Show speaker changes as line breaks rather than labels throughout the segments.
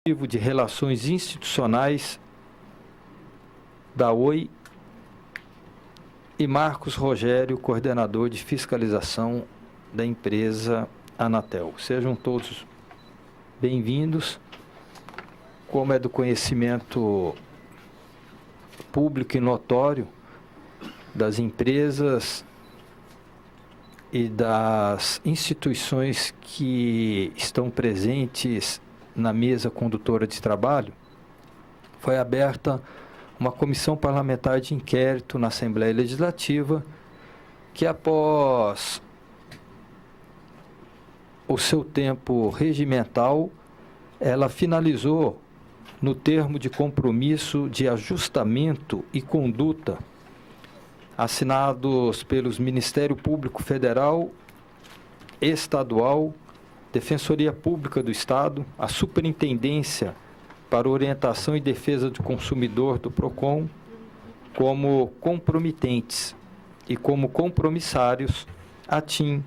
de Relações Institucionais da Oi, e Marcos Rogério, coordenador de fiscalização da empresa Anatel. Sejam todos bem-vindos. Como é do conhecimento público e notório das empresas e das instituições que estão presentes na mesa condutora de trabalho, foi aberta uma comissão parlamentar de inquérito na Assembleia Legislativa, que após o seu tempo regimental, ela finalizou no termo de compromisso de ajustamento e conduta assinados pelos Ministério Público Federal, Estadual, Defensoria Pública do Estado, a Superintendência para Orientação e Defesa do Consumidor do PROCON, como compromitentes e como compromissários a TIM,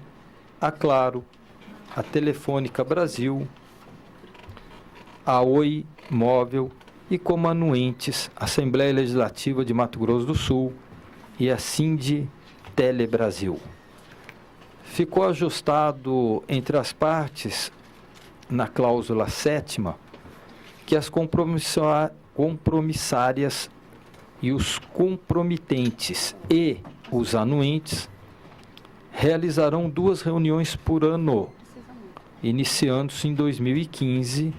a Claro, a Telefônica Brasil, a Oi Móvel e como anuentes a Assembleia Legislativa de Mato Grosso do Sul e a Sind Telebrasil. Ficou ajustado entre as partes, na cláusula 7ª, que as compromissárias e os compromitentes e os anuentes realizarão 2 reuniões por ano, iniciando-se em 2015,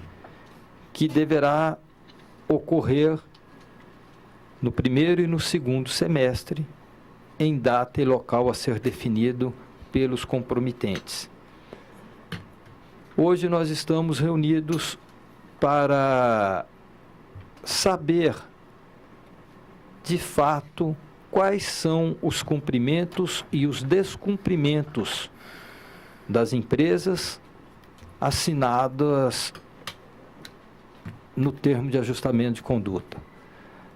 que deverá ocorrer no primeiro e no segundo semestre, em data e local a ser definido pelos compromitentes. Hoje nós estamos reunidos para saber, de fato, quais são os cumprimentos e os descumprimentos das empresas assinadas no termo de ajustamento de conduta.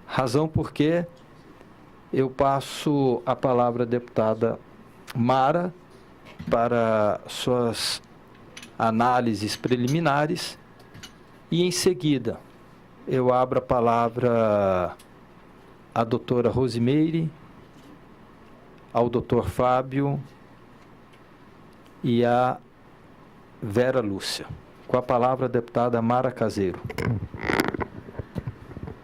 Razão porque eu passo a palavra à deputada Mara para suas análises preliminares e, em seguida, eu abro a palavra à doutora Rosimeire, ao doutor Fábio e à Vera Lúcia. Com a palavra a deputada Mara Caseiro.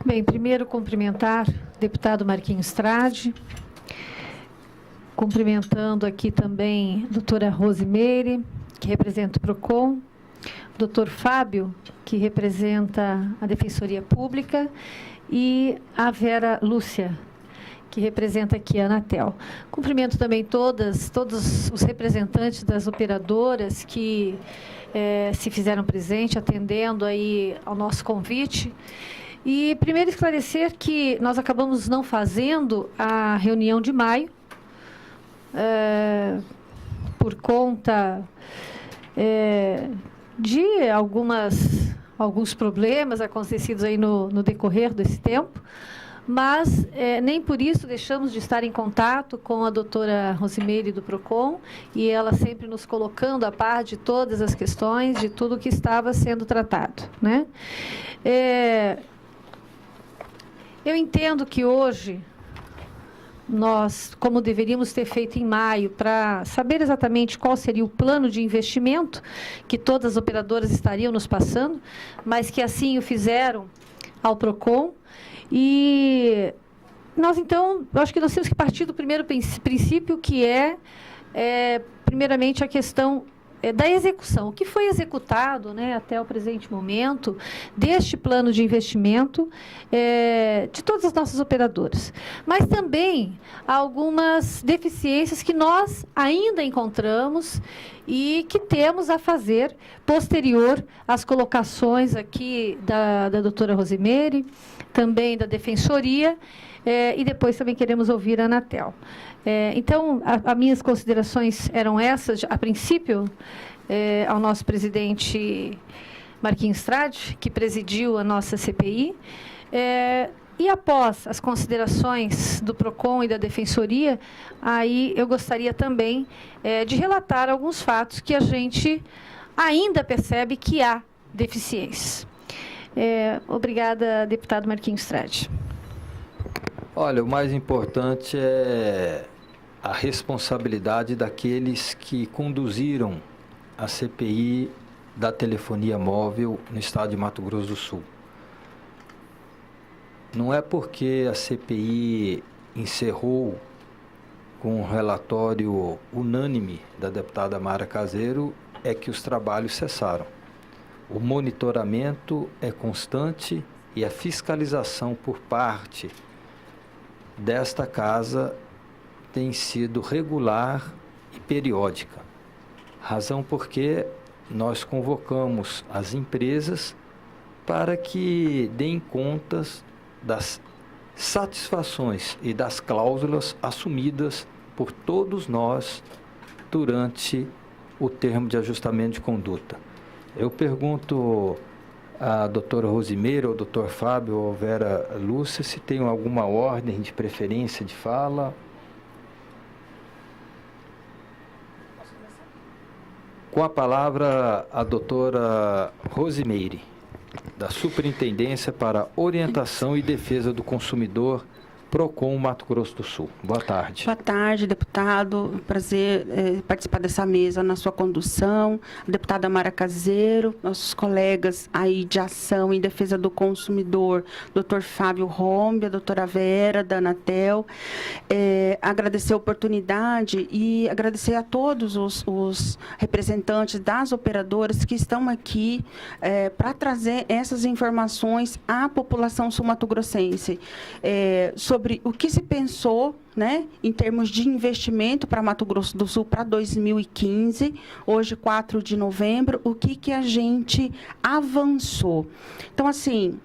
Bem, primeiro cumprimentar o deputado Marquinhos Strade, cumprimentando aqui também a doutora Rosimeire, que representa o PROCON, o doutor Fábio, que representa a Defensoria Pública, e a Vera Lúcia, que representa aqui a Anatel. Cumprimento também todos os representantes das operadoras que se fizeram presente, atendendo aí ao nosso convite. E primeiro esclarecer que nós acabamos não fazendo a reunião de maio, por conta de alguns problemas acontecidos aí no decorrer desse tempo, mas nem por isso deixamos de estar em contato com a doutora Rosimeire do PROCON, e ela sempre nos colocando a par de todas as questões, de tudo que estava sendo tratado, né? Eu entendo que hoje nós, como deveríamos ter feito em maio, para saber exatamente qual seria o plano de investimento que todas as operadoras estariam nos passando, mas que assim o fizeram ao PROCON. E nós, então, eu acho que nós temos que partir do primeiro princípio, que primeiramente, a questão da execução. O que foi executado, né, até o presente momento, deste plano de investimento de todas as nossas operadoras. Mas também algumas deficiências que nós ainda encontramos e que temos a fazer posterior às colocações aqui da doutora Rosimeire, também da Defensoria, e depois também queremos ouvir a Anatel. Então, as minhas considerações eram essas, a princípio, ao nosso presidente Marquinhos Strade, que presidiu a nossa CPI, e após as considerações do PROCON e da Defensoria, aí eu gostaria também de relatar alguns fatos que a gente ainda percebe que há deficiências. Obrigada, deputado Marquinhos Trade.
Olha, o mais importante é a responsabilidade daqueles que conduziram a CPI da telefonia móvel no estado de Mato Grosso do Sul. Não é porque a CPI encerrou com um relatório unânime da deputada Mara Caseiro é que os trabalhos cessaram. O monitoramento é constante e a fiscalização por parte desta casa tem sido regular e periódica. Razão porque nós convocamos as empresas para que deem contas das satisfações e das cláusulas assumidas por todos nós durante o termo de ajustamento de conduta. Eu pergunto à doutora Rosimeira, ao doutor Fábio ou Vera Lúcia se tem alguma ordem de preferência de fala. Com a palavra a doutora Rosimeire, da Superintendência para Orientação e Defesa do Consumidor, PROCON Mato Grosso do Sul. Boa tarde.
Boa tarde, deputado. Prazer participar dessa mesa na sua condução. A deputada Mara Caseiro, nossos colegas aí de ação em defesa do consumidor, doutor Fábio Rombe, a doutora Vera, da Anatel. Agradecer a oportunidade e agradecer a todos os representantes das operadoras que estão aqui para trazer essas informações à população sul-mato-grossense sobre o que se pensou, né, em termos de investimento para Mato Grosso do Sul para 2015, hoje 4 de novembro, o que a gente avançou. Então, assim,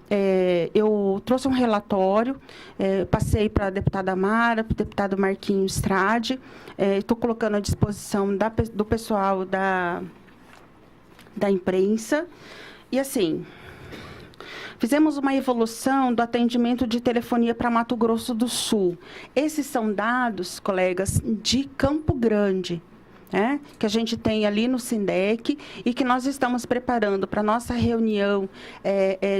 eu trouxe um relatório, passei para a deputada Mara, para o deputado Marquinhos Trade, estou colocando à disposição do pessoal da imprensa, e assim... Fizemos uma evolução do atendimento de telefonia para Mato Grosso do Sul. Esses são dados, colegas, de Campo Grande, né, que a gente tem ali no SINDEC e que nós estamos preparando para a nossa reunião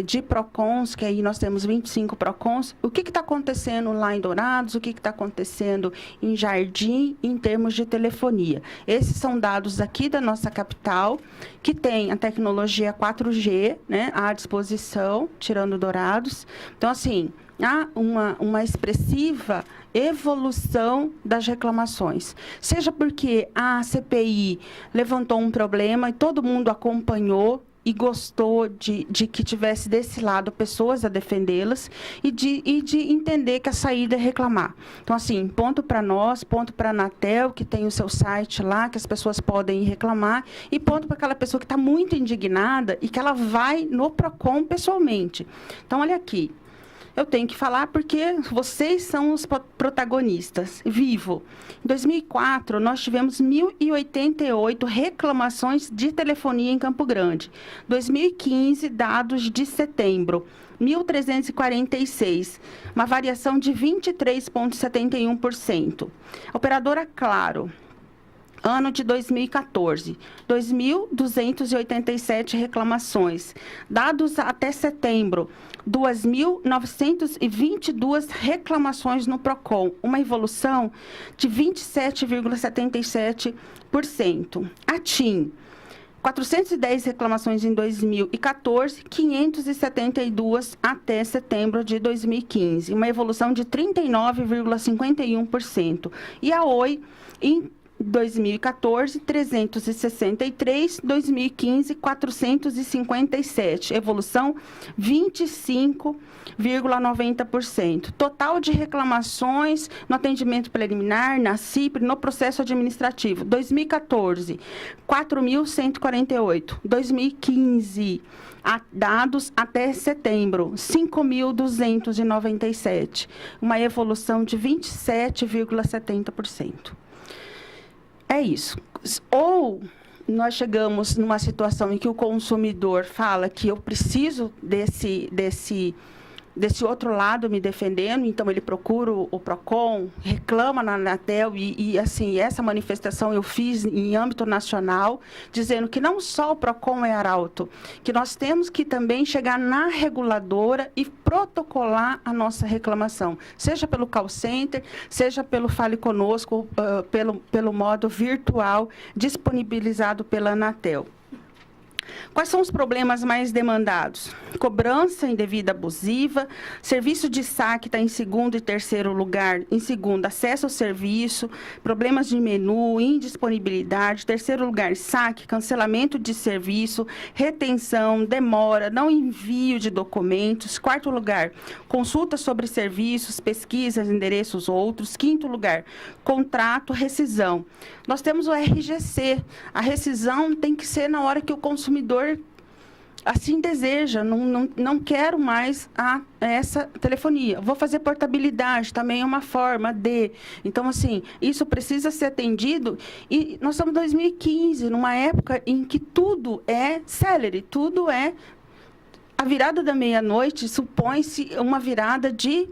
de PROCONs, que aí nós temos 25 PROCONs. O que está acontecendo lá em Dourados, o que está acontecendo em Jardim, em termos de telefonia. Esses são dados aqui da nossa capital, que tem a tecnologia 4G, né, à disposição, tirando Dourados. Então, assim... há uma expressiva evolução das reclamações. Seja porque a CPI levantou um problema e todo mundo acompanhou e gostou de que tivesse desse lado pessoas a defendê-las e de entender que a saída é reclamar. Então, assim, ponto para nós, ponto para a Anatel, que tem o seu site lá, que as pessoas podem ir reclamar, e ponto para aquela pessoa que está muito indignada e que ela vai no PROCON pessoalmente. Então, olha aqui. Eu tenho que falar porque vocês são os protagonistas. Vivo. Em 2004, nós tivemos 1.088 reclamações de telefonia em Campo Grande. 2015, dados de setembro, 1.346, uma variação de 23,71%. Operadora Claro. Ano de 2014, 2.287 reclamações. Dados até setembro, 2.922 reclamações no PROCON, uma evolução de 27,77%. A TIM, 410 reclamações em 2014, 572 até setembro de 2015, uma evolução de 39,51%. E a Oi, em 2014, 363, 2015, 457, evolução 25,90%. Total de reclamações no atendimento preliminar, na CIPRE, no processo administrativo, 2014, 4.148, 2015, dados até setembro, 5.297, uma evolução de 27,70%. É isso. Ou nós chegamos numa situação em que o consumidor fala que eu preciso desse outro lado me defendendo, então ele procura o PROCON, reclama na Anatel, e assim, essa manifestação eu fiz em âmbito nacional, dizendo que não só o PROCON é arauto, que nós temos que também chegar na reguladora e protocolar a nossa reclamação, seja pelo call center, seja pelo Fale Conosco, pelo modo virtual disponibilizado pela Anatel. Quais são os problemas mais demandados? Cobrança indevida abusiva, serviço de saque está em segundo e terceiro lugar. Em segundo, acesso ao serviço, problemas de menu, indisponibilidade. Terceiro lugar, saque, cancelamento de serviço, retenção, demora, não envio de documentos. Quarto lugar, consulta sobre serviços, pesquisas, endereços outros. Quinto lugar, contrato, rescisão. Nós temos o RGC. A rescisão tem que ser na hora que o consumidor assim deseja, não quero mais essa telefonia. Vou fazer portabilidade, também é uma forma de... Então, assim, isso precisa ser atendido, e nós estamos em 2015, numa época em que tudo é célere, tudo é... A virada da meia-noite supõe-se uma virada de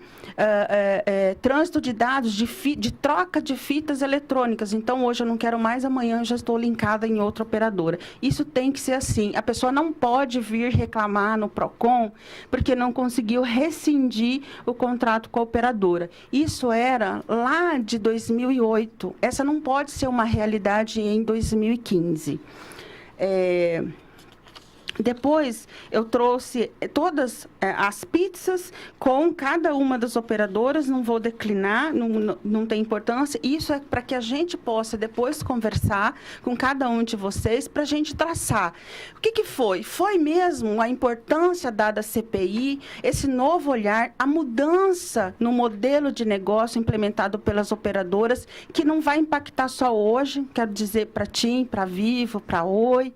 trânsito de dados, de troca de fitas eletrônicas. Então, hoje eu não quero mais, amanhã eu já estou linkada em outra operadora. Isso tem que ser assim. A pessoa não pode vir reclamar no PROCON porque não conseguiu rescindir o contrato com a operadora. Isso era lá de 2008. Essa não pode ser uma realidade em 2015. Depois, eu trouxe todas as pizzas com cada uma das operadoras, não vou declinar, não tem importância. Isso é para que a gente possa depois conversar com cada um de vocês, para a gente traçar. O que foi? Foi mesmo a importância dada à CPI, esse novo olhar, a mudança no modelo de negócio implementado pelas operadoras, que não vai impactar só hoje, quero dizer para TIM, para Vivo, para Oi,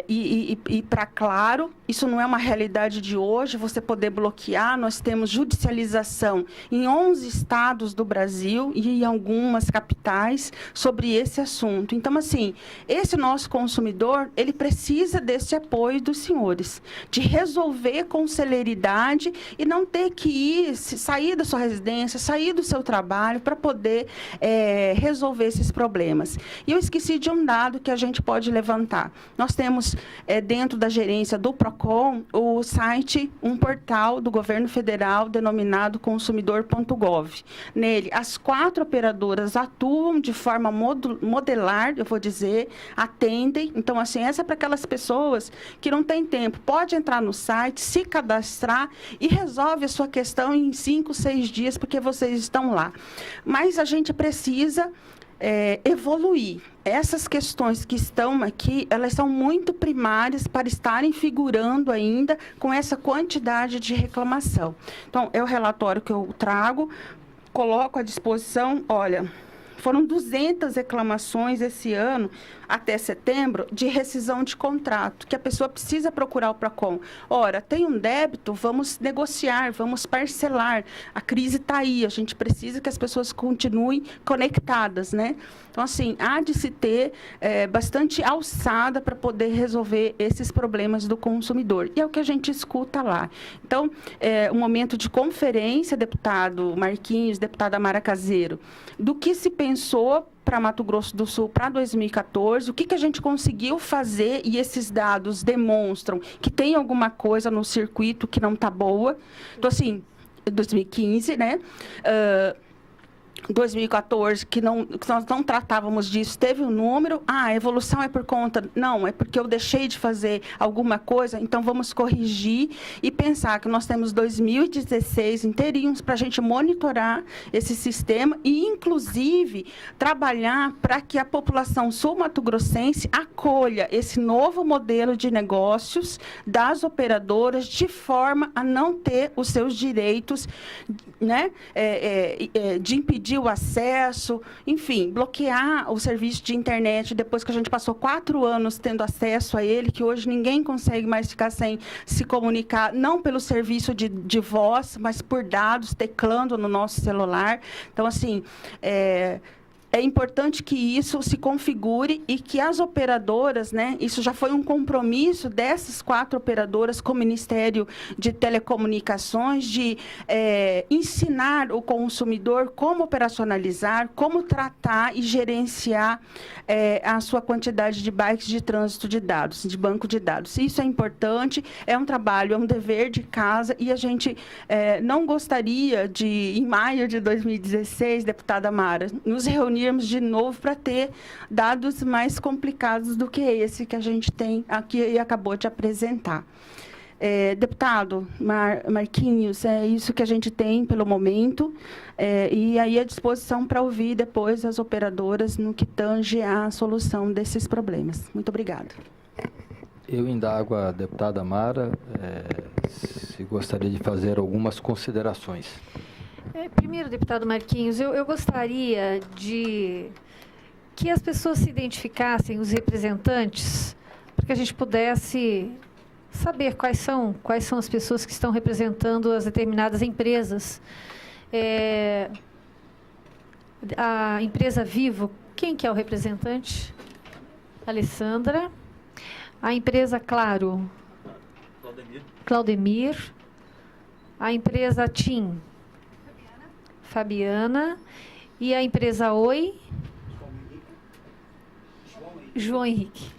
e para Claro. Isso não é uma realidade de hoje, você poder bloquear. Nós temos judicialização em 11 estados do Brasil e em algumas capitais sobre esse assunto. Então, assim, esse nosso consumidor, ele precisa desse apoio dos senhores, de resolver com celeridade e não ter que sair da sua residência, sair do seu trabalho para poder resolver esses problemas. E eu esqueci de um dado que a gente pode levantar. Nós temos, dentro da gerência do PROCON, o site, um portal do governo federal denominado consumidor.gov. Nele, as 4 operadoras atuam de forma modelar, eu vou dizer, atendem. Então, assim, essa é para aquelas pessoas que não têm tempo. Pode entrar no site, se cadastrar e resolve a sua questão em 5, 6 dias, porque vocês estão lá. Mas a gente precisa evoluir. Essas questões que estão aqui, elas são muito primárias para estarem figurando ainda com essa quantidade de reclamação. Então, é o relatório que eu trago, coloco à disposição. Olha, foram 200 reclamações esse ano, até setembro, de rescisão de contrato, que a pessoa precisa procurar o PROCON. Ora, tem um débito, vamos negociar, vamos parcelar. A crise está aí, a gente precisa que as pessoas continuem conectadas, né? Então, assim, há de se ter bastante alçada para poder resolver esses problemas do consumidor. E é o que a gente escuta lá. Então, um momento de conferência, deputado Marquinhos, deputada Mara Caseiro, do que se pensou para Mato Grosso do Sul para 2014, o que a gente conseguiu fazer, e esses dados demonstram que tem alguma coisa no circuito que não está boa. Então, assim, 2015, né? 2014, que nós não tratávamos disso, teve um número, a evolução é por conta... Não, é porque eu deixei de fazer alguma coisa, então vamos corrigir e pensar que nós temos 2016 inteirinhos para a gente monitorar esse sistema e, inclusive, trabalhar para que a população sul-mato-grossense acolha esse novo modelo de negócios das operadoras de forma a não ter os seus direitos, né, de impedir o acesso, enfim, bloquear o serviço de internet depois que a gente passou 4 anos tendo acesso a ele, que hoje ninguém consegue mais ficar sem se comunicar, não pelo serviço de voz, mas por dados, teclando no nosso celular. Então, assim, é importante que isso se configure e que as operadoras, né, isso já foi um compromisso dessas 4 operadoras com o Ministério de Telecomunicações, de ensinar o consumidor como operacionalizar, como tratar e gerenciar a sua quantidade de bytes de trânsito de dados, de banco de dados. Isso é importante, é um trabalho, é um dever de casa, e a gente não gostaria de, em maio de 2016, deputada Mara, nos reunirmos de novo para ter dados mais complicados do que esse que a gente tem aqui e acabou de apresentar. Deputado Marquinhos, é isso que a gente tem pelo momento, e aí à disposição para ouvir depois as operadoras no que tange a solução desses problemas. Muito obrigada.
Eu indago a deputada Mara se gostaria de fazer algumas considerações.
Primeiro, deputado Marquinhos, eu gostaria de que as pessoas se identificassem, os representantes, para que a gente pudesse saber quais são as pessoas que estão representando as determinadas empresas. A empresa Vivo, quem que é o representante? Alessandra. A empresa Claro? Claudemir. A empresa TIM? Fabiana. E a empresa Oi? João Henrique.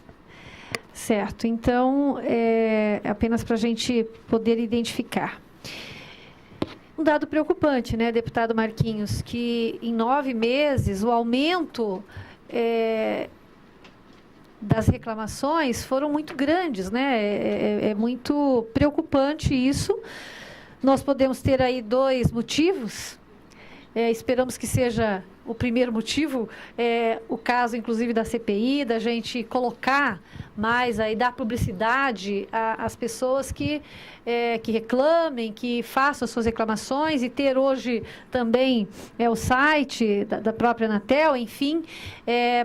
Certo. Então, apenas para a gente poder identificar. Um dado preocupante, né, deputado Marquinhos, que em 9 meses o aumento das reclamações foram muito grandes, né? É muito preocupante isso. Nós podemos ter aí 2 motivos. Esperamos que seja o primeiro motivo, o caso, inclusive, da CPI, da gente colocar mais aí, dar publicidade às pessoas que reclamem, que façam as suas reclamações, e ter hoje também o site da própria Anatel, enfim,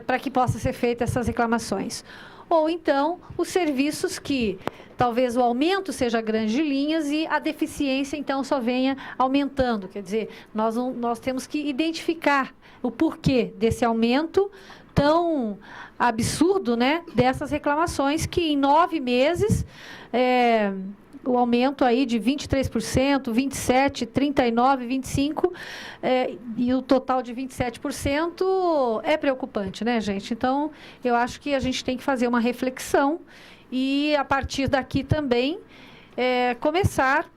para que possa ser feitas essas reclamações. Ou então, os serviços que talvez o aumento seja grande de linhas e a deficiência, então, só venha aumentando. Quer dizer, nós temos que identificar o porquê desse aumento tão absurdo, né, dessas reclamações, que em 9 meses, o aumento aí de 23%, 27%, 39%, 25%, e o total de 27% é preocupante, né, gente? Então, eu acho que a gente tem que fazer uma reflexão e, a partir daqui também, começar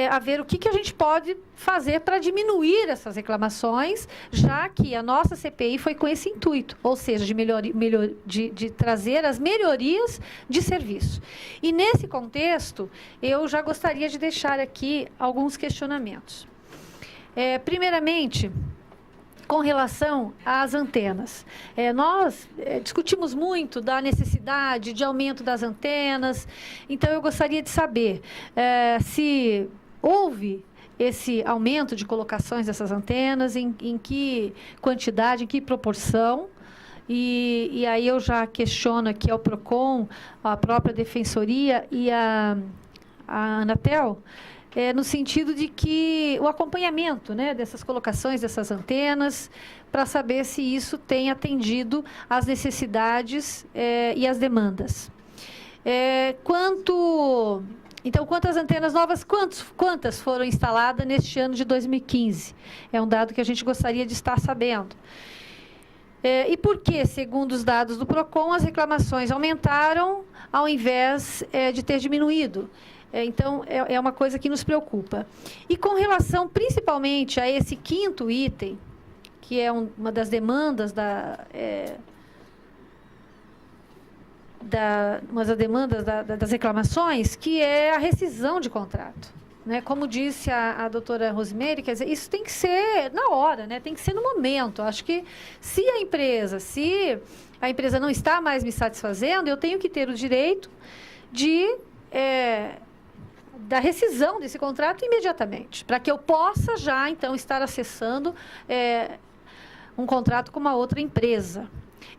a ver o que a gente pode fazer para diminuir essas reclamações, já que a nossa CPI foi com esse intuito, ou seja, de trazer as melhorias de serviço. E, nesse contexto, eu já gostaria de deixar aqui alguns questionamentos. Primeiramente, com relação às antenas. Nós discutimos muito da necessidade de aumento das antenas, então eu gostaria de saber se houve esse aumento de colocações dessas antenas, em que quantidade, em que proporção, e aí eu já questiono aqui ao PROCON, a própria Defensoria e a Anatel, no sentido de que o acompanhamento, né, dessas colocações dessas antenas, para saber se isso tem atendido às necessidades e às demandas. Então, quantas antenas novas, quantas foram instaladas neste ano de 2015? É um dado que a gente gostaria de estar sabendo. E por que, segundo os dados do PROCON, as reclamações aumentaram ao invés de ter diminuído? Então, é uma coisa que nos preocupa. E com relação, principalmente, a esse 5º item, que é uma das demandas das reclamações, que é a rescisão de contrato. Né? Como disse a doutora Rosemary, quer dizer, isso tem que ser na hora, né? Tem que ser no momento. Acho que se a empresa não está mais me satisfazendo, eu tenho que ter o direito da rescisão desse contrato imediatamente, para que eu possa já, então, estar acessando um contrato com uma outra empresa.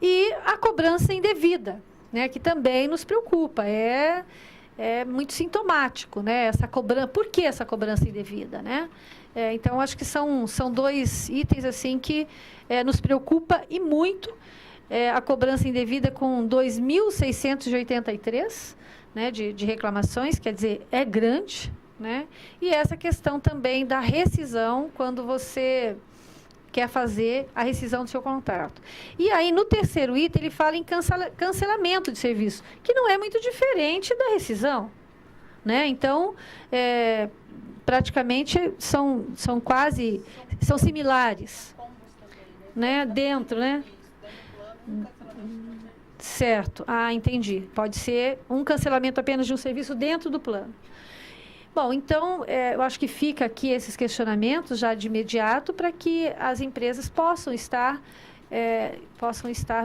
E a cobrança indevida, né, que também nos preocupa. é muito sintomático, né? Essa cobrança, por que essa cobrança indevida, né? Então, acho que são 2 itens assim que nos preocupa e muito. A cobrança indevida com 2.683, né, de reclamações, quer dizer, é grande, né? E essa questão também da rescisão, quando você quer fazer a rescisão do seu contrato. E aí, no terceiro item, ele fala em cancelamento de serviço, que não é muito diferente da rescisão, né? Então, praticamente são similares, né? Dentro, né? Certo. Entendi. Pode ser um cancelamento apenas de um serviço dentro do plano. Bom, então, eu acho que fica aqui esses questionamentos já de imediato para que as empresas possam estar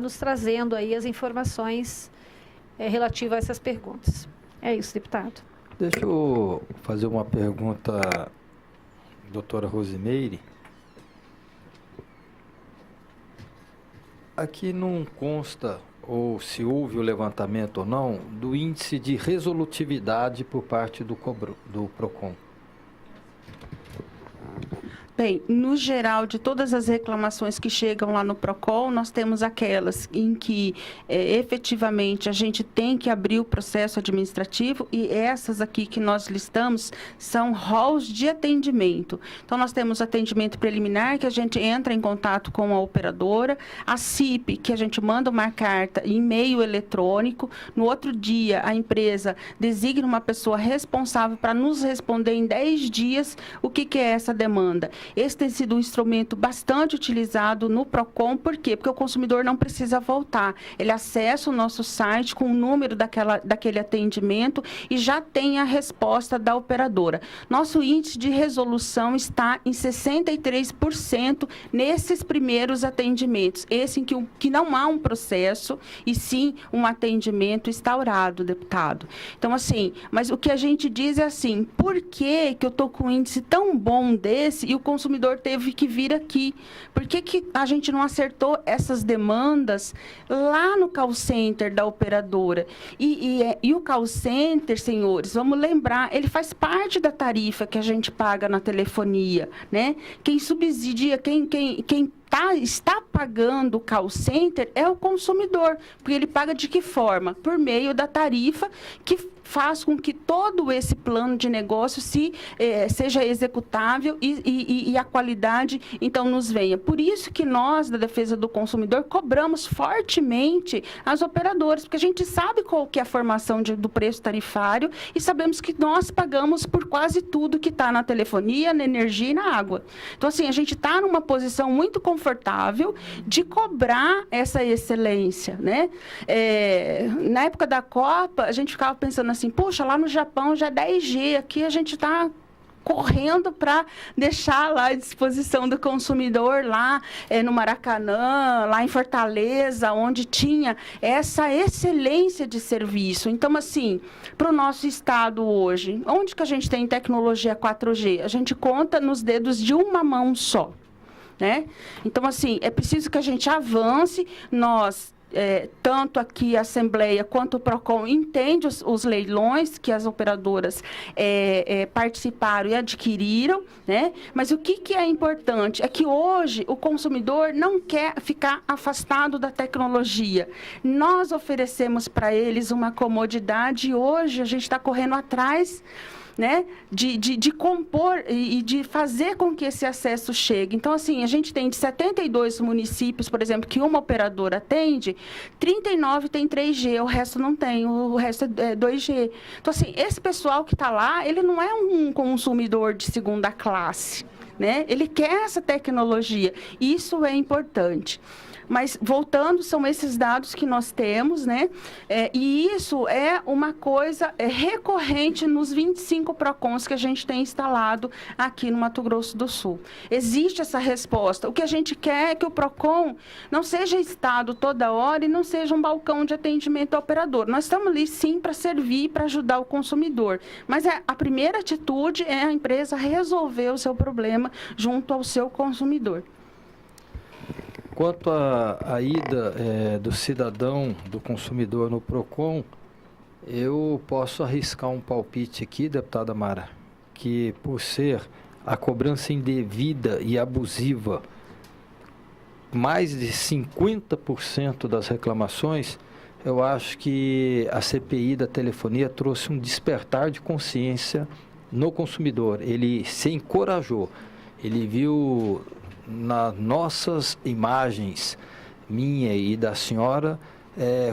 nos trazendo aí as informações relativas a essas perguntas. É isso, deputado.
Deixa eu fazer uma pergunta, doutora Rosimeire. Aqui não consta, ou se houve o levantamento ou não, do índice de resolutividade por parte do PROCON.
Bem, no geral, de todas as reclamações que chegam lá no PROCON, nós temos aquelas em que, efetivamente, a gente tem que abrir o processo administrativo, e essas aqui que nós listamos são rols de atendimento. Então, nós temos atendimento preliminar, que a gente entra em contato com a operadora, a CIP, que a gente manda uma carta em e-mail eletrônico, no outro dia, a empresa designa uma pessoa responsável para nos responder em 10 dias o que é essa demanda. Esse tem sido um instrumento bastante utilizado no PROCON. Por quê? Porque o consumidor não precisa voltar. Ele acessa o nosso site com o número daquele atendimento e já tem a resposta da operadora. Nosso índice de resolução está em 63% nesses primeiros atendimentos. Esse em que não há um processo e sim um atendimento instaurado, deputado. Então, assim, mas o que a gente diz é assim, por que eu estou com um índice tão bom desse e o consumidor teve que vir aqui? Por que a gente não acertou essas demandas lá no call center da operadora? E o call center, senhores, vamos lembrar, ele faz parte da tarifa que a gente paga na telefonia, né? Quem subsidia, quem está pagando o call center é o consumidor, porque ele paga de que forma? Por meio da tarifa que faz com que todo esse plano de negócio seja executável e a qualidade, então, nos venha. Por isso que nós, da Defesa do Consumidor, cobramos fortemente as operadoras, porque a gente sabe qual que é a formação do preço tarifário e sabemos que nós pagamos por quase tudo que está na telefonia, na energia e na água. Então, assim, a gente está numa posição muito confortável de cobrar essa excelência, né? Na época da Copa, a gente ficava pensando assim, poxa, lá no Japão já é 10G, aqui a gente está correndo para deixar lá à disposição do consumidor lá no Maracanã, lá em Fortaleza, onde tinha essa excelência de serviço. Então, assim, para o nosso estado hoje, onde que a gente tem tecnologia 4G? A gente conta nos dedos de uma mão só, né? Então, assim, é preciso que a gente avance, tanto aqui a Assembleia quanto o PROCON entende os leilões que as operadoras participaram e adquiriram, né? Mas o que é importante é que hoje o consumidor não quer ficar afastado da tecnologia. Nós oferecemos para eles uma comodidade e hoje a gente está correndo atrás, né, de compor e de fazer com que esse acesso chegue. Então, assim, a gente tem de 72 municípios, por exemplo, que uma operadora atende, 39 tem 3G, o resto não tem, o resto é 2G. Então, assim, esse pessoal que está lá, ele não é um consumidor de segunda classe, né? Ele quer essa tecnologia. Isso é importante. Mas, voltando, são esses dados que nós temos, né? E isso é uma coisa recorrente nos 25 PROCONs que a gente tem instalado aqui no Mato Grosso do Sul. Existe essa resposta. O que a gente quer é que o PROCON não seja estado toda hora e não seja um balcão de atendimento ao operador. Nós estamos ali, sim, para servir, para ajudar o consumidor. Mas a primeira atitude é a empresa resolver o seu problema junto ao seu consumidor.
Quanto à ida do cidadão, do consumidor no PROCON, Eu posso arriscar um palpite aqui, deputada Mara, que por ser a cobrança indevida e abusiva, mais de 50% das reclamações, eu acho que a CPI da telefonia trouxe um despertar de consciência no consumidor. Ele se encorajou, ele viu nas nossas imagens, minha e da senhora,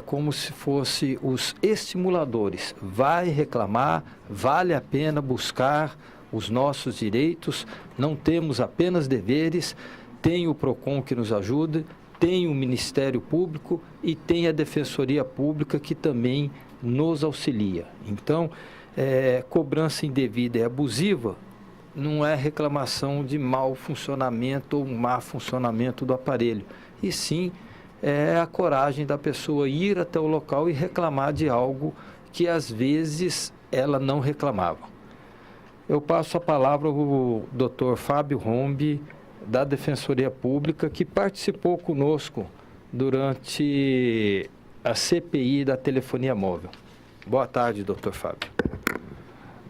como se fosse os estimuladores. Vai reclamar, vale a pena buscar os nossos direitos, não temos apenas deveres, tem o PROCON que nos ajuda, tem o Ministério Público e tem a Defensoria Pública que também nos auxilia. Então, cobrança indevida e abusiva não é reclamação de mau funcionamento ou má funcionamento do aparelho, e sim é a coragem da pessoa ir até o local e reclamar de algo que às vezes ela não reclamava. Eu passo a palavra ao Dr. Fábio Rombi, da Defensoria Pública, que participou conosco durante a CPI da telefonia móvel. Boa tarde, Dr. Fábio.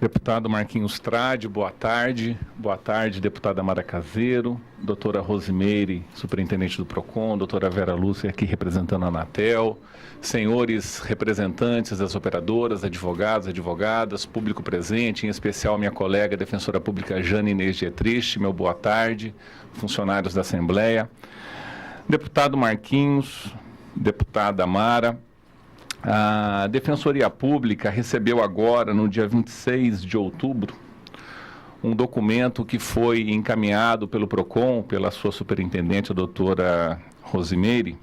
Deputado Marquinhos Trade, boa tarde. Boa tarde, deputada Mara Caseiro, doutora Rosimeire, superintendente do PROCON, doutora Vera Lúcia, aqui representando a Anatel, senhores representantes das operadoras, advogados, advogadas, público presente, em especial minha colega defensora pública Jane Inês Dietrich, meu boa tarde, funcionários da Assembleia. Deputado Marquinhos, deputada Mara, a Defensoria Pública recebeu agora, no dia 26 de outubro, um documento que foi encaminhado pelo PROCON, pela sua superintendente, a doutora Rosimeire,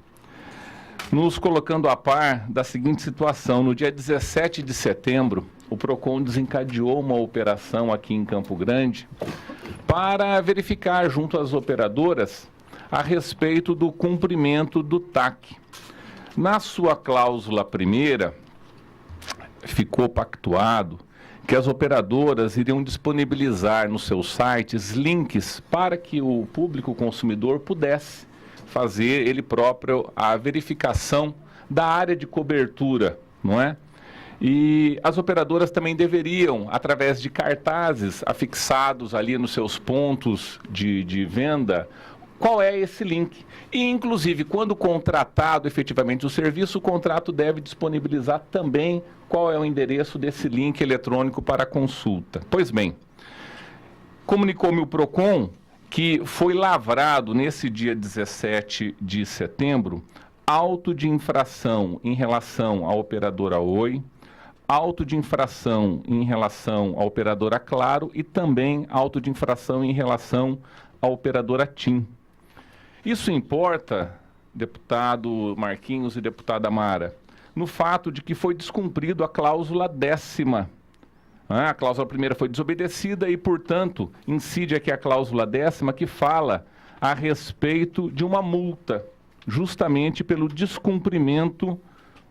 nos colocando a par da seguinte situação. No dia 17 de setembro, o PROCON desencadeou uma operação aqui em Campo Grande para verificar junto às operadoras a respeito do cumprimento do TAC. Na sua cláusula primeira, ficou pactuado que as operadoras iriam disponibilizar nos seus sites links para que o público consumidor pudesse fazer ele próprio a verificação da área de cobertura, não é? E as operadoras também deveriam, através de cartazes afixados ali nos seus pontos de venda, qual é esse link. E, inclusive, quando contratado efetivamente o serviço, o contrato deve disponibilizar também qual é o endereço desse link eletrônico para consulta. Pois bem, comunicou-me o PROCON que foi lavrado nesse dia 17 de setembro auto de infração em relação à operadora Oi, auto de infração em relação à operadora Claro e também auto de infração em relação à operadora TIM. Isso importa, deputado Marquinhos e deputada Mara, no fato de que foi descumprido a cláusula 10ª. A cláusula primeira foi desobedecida e, portanto, incide aqui a cláusula 10ª que fala a respeito de uma multa, justamente pelo descumprimento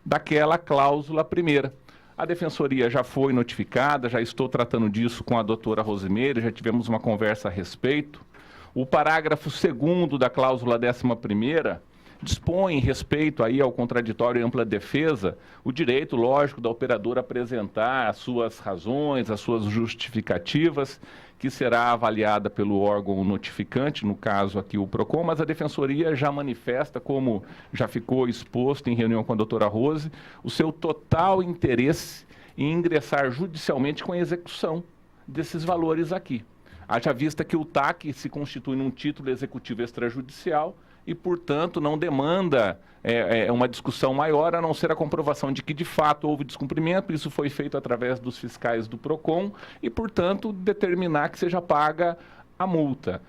daquela cláusula primeira. A Defensoria já foi notificada, já estou tratando disso com a doutora Rosimeire, já tivemos uma conversa a respeito. O parágrafo 2º da cláusula 11ª dispõe, respeito aí ao contraditório e ampla defesa, o direito, lógico, da operadora apresentar as suas razões, as suas justificativas, que será avaliada pelo órgão notificante, no caso aqui o PROCON, mas a Defensoria já manifesta, como já ficou exposto em reunião com a doutora Rose, o seu total interesse em ingressar judicialmente com a execução desses valores aqui. Haja vista que o TAC se constitui num título executivo extrajudicial e, portanto, não demanda uma discussão maior, a não ser a comprovação de que, de fato, houve descumprimento. Isso foi feito através dos fiscais do PROCON e, portanto, determinar que seja paga a multa.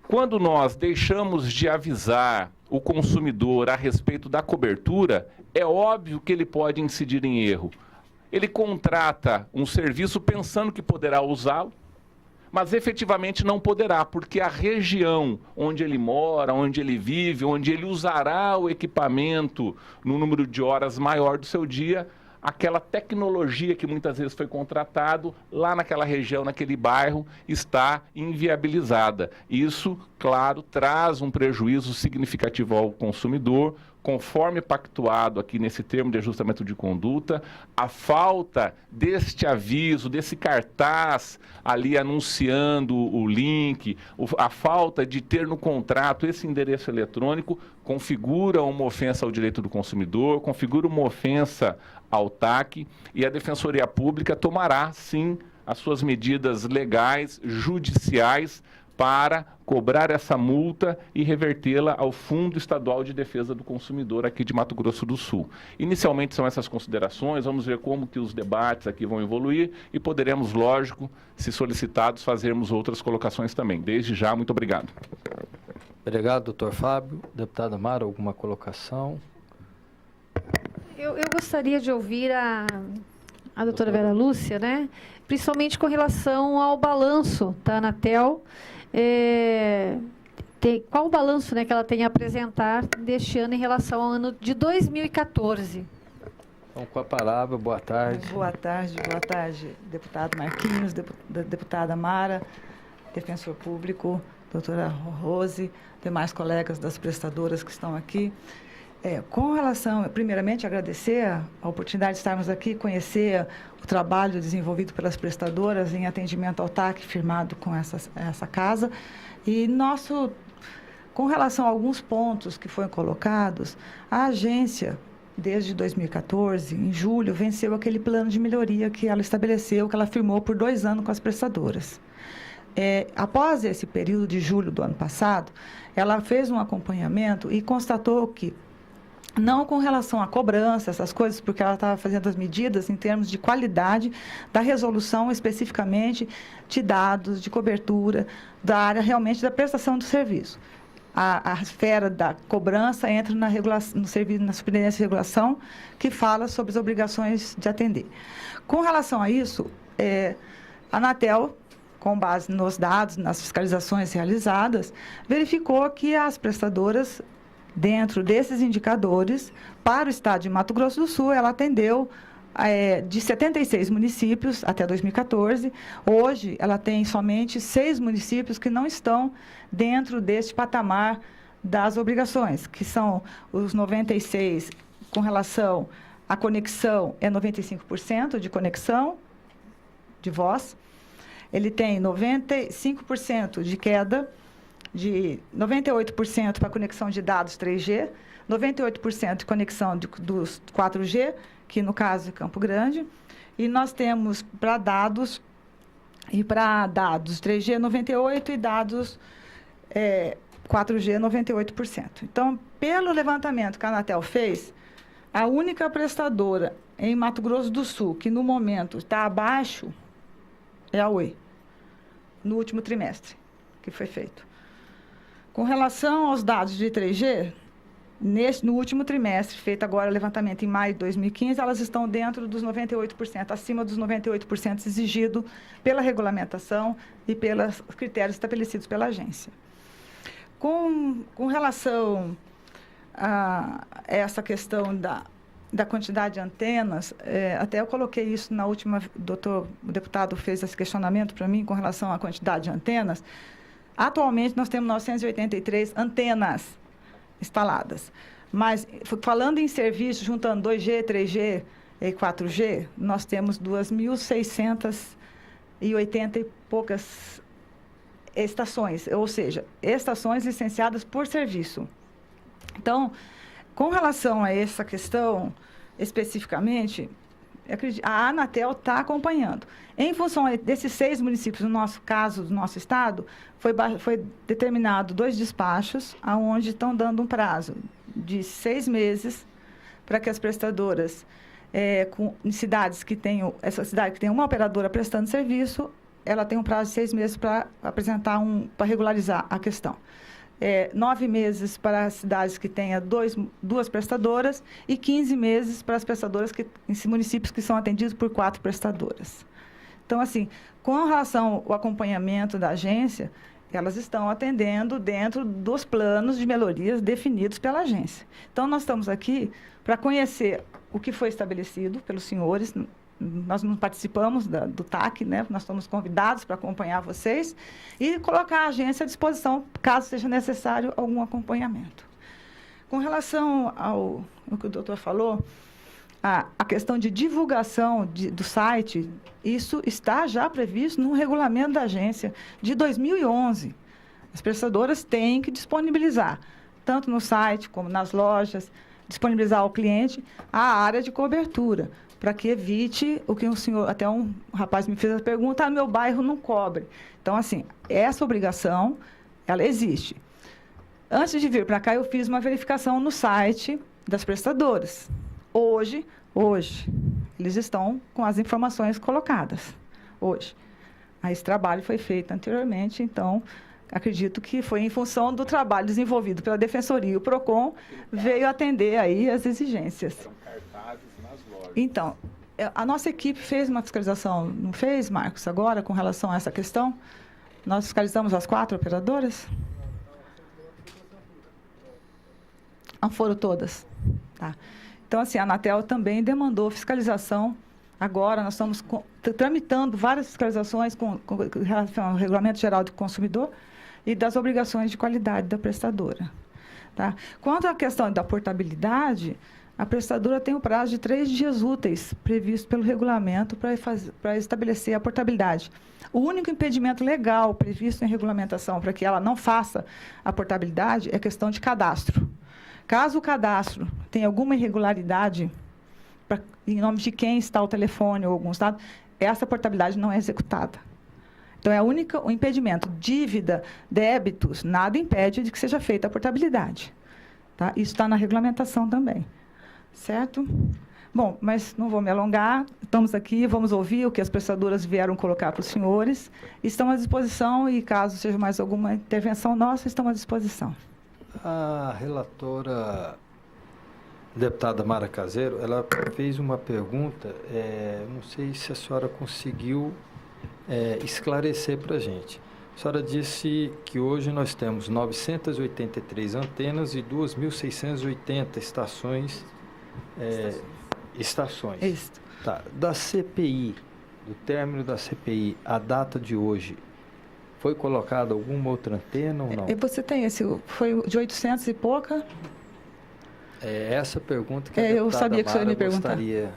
Quando nós deixamos de avisar o consumidor a respeito da cobertura, é óbvio que ele pode incidir em erro. Ele contrata um serviço pensando que poderá usá-lo, mas efetivamente não poderá, porque a região onde ele mora, onde ele vive, onde ele usará o equipamento no número de horas maior do seu dia, aquela tecnologia que muitas vezes foi contratado lá naquela região, naquele bairro, está inviabilizada. Isso, claro, traz um prejuízo significativo ao consumidor, conforme pactuado aqui nesse termo de ajustamento de conduta. A falta deste aviso, desse cartaz ali anunciando o link, a falta de ter no contrato esse endereço eletrônico configura uma ofensa ao direito do consumidor, configura uma ofensa ao TAC, e a Defensoria Pública tomará, sim, as suas medidas legais, judiciais, para cobrar essa multa e revertê-la ao Fundo Estadual de Defesa do Consumidor aqui de Mato Grosso do Sul. Inicialmente são essas considerações, vamos ver como que os debates aqui vão evoluir e poderemos, lógico, se solicitados, fazermos outras colocações também. Desde já, muito obrigado.
Obrigado, doutor Fábio. Deputada Mara, alguma colocação?
Eu gostaria de ouvir a doutora Vera Lúcia, né? Principalmente com relação ao balanço da Anatel. Qual o balanço, né, que ela tem a apresentar deste ano em relação ao ano de 2014?
Então, com a palavra, boa tarde.
Boa tarde, deputado Marquinhos, deputada Mara, defensor público, doutora Rose, demais colegas das prestadoras que estão aqui. Com relação, primeiramente, agradecer a oportunidade de estarmos aqui, conhecer o trabalho desenvolvido pelas prestadoras em atendimento ao TAC, firmado com essa casa. E com relação a alguns pontos que foram colocados, a agência, desde 2014, em julho, venceu aquele plano de melhoria que ela estabeleceu, que ela firmou por 2 anos com as prestadoras. Após esse período de julho do ano passado, ela fez um acompanhamento e constatou que, não com relação à cobrança, essas coisas, porque ela estava fazendo as medidas em termos de qualidade da resolução, especificamente de dados, de cobertura, da área realmente da prestação do serviço. A esfera da cobrança entra na regulação, no serviço, na Superintendência de Regulação, que fala sobre as obrigações de atender. Com relação a isso, a Anatel, com base nos dados, nas fiscalizações realizadas, verificou que as prestadoras, dentro desses indicadores, para o estado de Mato Grosso do Sul, ela atendeu de 76 municípios até 2014. Hoje, ela tem somente 6 municípios que não estão dentro deste patamar das obrigações, que são os 96 com relação à conexão, 95% de conexão de voz. Ele tem 95% de queda, de 98% para conexão de dados 3G, 98% de conexão dos 4G, que no caso é Campo Grande, e nós temos para dados 3G 98% e dados 4G 98%. Então, pelo levantamento que a Anatel fez, a única prestadora em Mato Grosso do Sul que no momento está abaixo é a Oi, no último trimestre que foi feito. Com relação aos dados de 3G, no último trimestre, feito agora o levantamento em maio de 2015, elas estão dentro dos 98%, acima dos 98% exigido pela regulamentação e pelos critérios estabelecidos pela agência. Com relação a essa questão da quantidade de antenas, até eu coloquei isso na última, o deputado fez esse questionamento para mim com relação à quantidade de antenas. Atualmente, nós temos 983 antenas instaladas. Mas, falando em serviço, juntando 2G, 3G e 4G, nós temos 2.680 e poucas estações, ou seja, estações licenciadas por serviço. Então, com relação a essa questão, especificamente, a Anatel está acompanhando. Em função desses 6 municípios, no nosso caso, do nosso estado, foi determinado 2 despachos, onde estão dando um prazo de 6 meses para que as prestadoras, em cidades que tenham, essa cidade que tem uma operadora prestando serviço, ela tem um prazo de 6 meses para apresentar para regularizar a questão. 9 meses para as cidades que tenham 2 prestadoras e 15 meses para as prestadoras em municípios que são atendidos por 4 prestadoras. Então, assim, com relação ao acompanhamento da agência, elas estão atendendo dentro dos planos de melhorias definidos pela agência. Então, nós estamos aqui para conhecer o que foi estabelecido pelos senhores. Nós não participamos do TAC, né? Nós estamos convidados para acompanhar vocês e colocar a agência à disposição, caso seja necessário algum acompanhamento. Com relação ao que o doutor falou, a questão de divulgação do site, isso está já previsto no regulamento da agência de 2011. As prestadoras têm que disponibilizar, tanto no site como nas lojas, disponibilizar ao cliente a área de cobertura, para que evite o que o senhor, até um rapaz me fez a pergunta, meu bairro não cobre. Então, assim, essa obrigação, ela existe. Antes de vir para cá, eu fiz uma verificação no site das prestadoras. Hoje, eles estão com as informações colocadas. Hoje. Esse trabalho foi feito anteriormente, então, acredito que foi em função do trabalho desenvolvido pela Defensoria e o PROCON, veio atender aí as exigências. Então, a nossa equipe fez uma fiscalização, não fez, Marcos, agora, com relação a essa questão? Nós fiscalizamos as 4 operadoras? Não foram todas? Tá. Então, assim, a Anatel também demandou fiscalização. Agora, nós estamos tramitando várias fiscalizações com relação ao Regulamento Geral do Consumidor e das obrigações de qualidade da prestadora. Tá? Quanto à questão da portabilidade, a prestadora tem o prazo de 3 dias úteis previsto pelo regulamento para estabelecer a portabilidade. O único impedimento legal previsto em regulamentação para que ela não faça a portabilidade é a questão de cadastro. Caso o cadastro tenha alguma irregularidade, em nome de quem está o telefone ou algum estado, essa portabilidade não é executada. Então, é o impedimento. Dívida, débitos, nada impede de que seja feita a portabilidade. Tá? Isso está na regulamentação também. Certo? Bom, mas não vou me alongar. Estamos aqui, vamos ouvir o que as prestadoras vieram colocar para os senhores. Estamos à disposição e, caso seja mais alguma intervenção nossa, estamos à disposição.
A relatora, deputada Mara Caseiro, ela fez uma pergunta, não sei se a senhora conseguiu esclarecer para a gente. A senhora disse que hoje nós temos 983 antenas e 2.680 estações. Estações.
Isso.
Tá. Da CPI, do término da CPI, a data de hoje, foi colocada alguma outra antena ou não?
E você tem foi de 800 e pouca?
É essa pergunta que a
eu
deputada
sabia que o senhor ia me perguntar.
gostaria.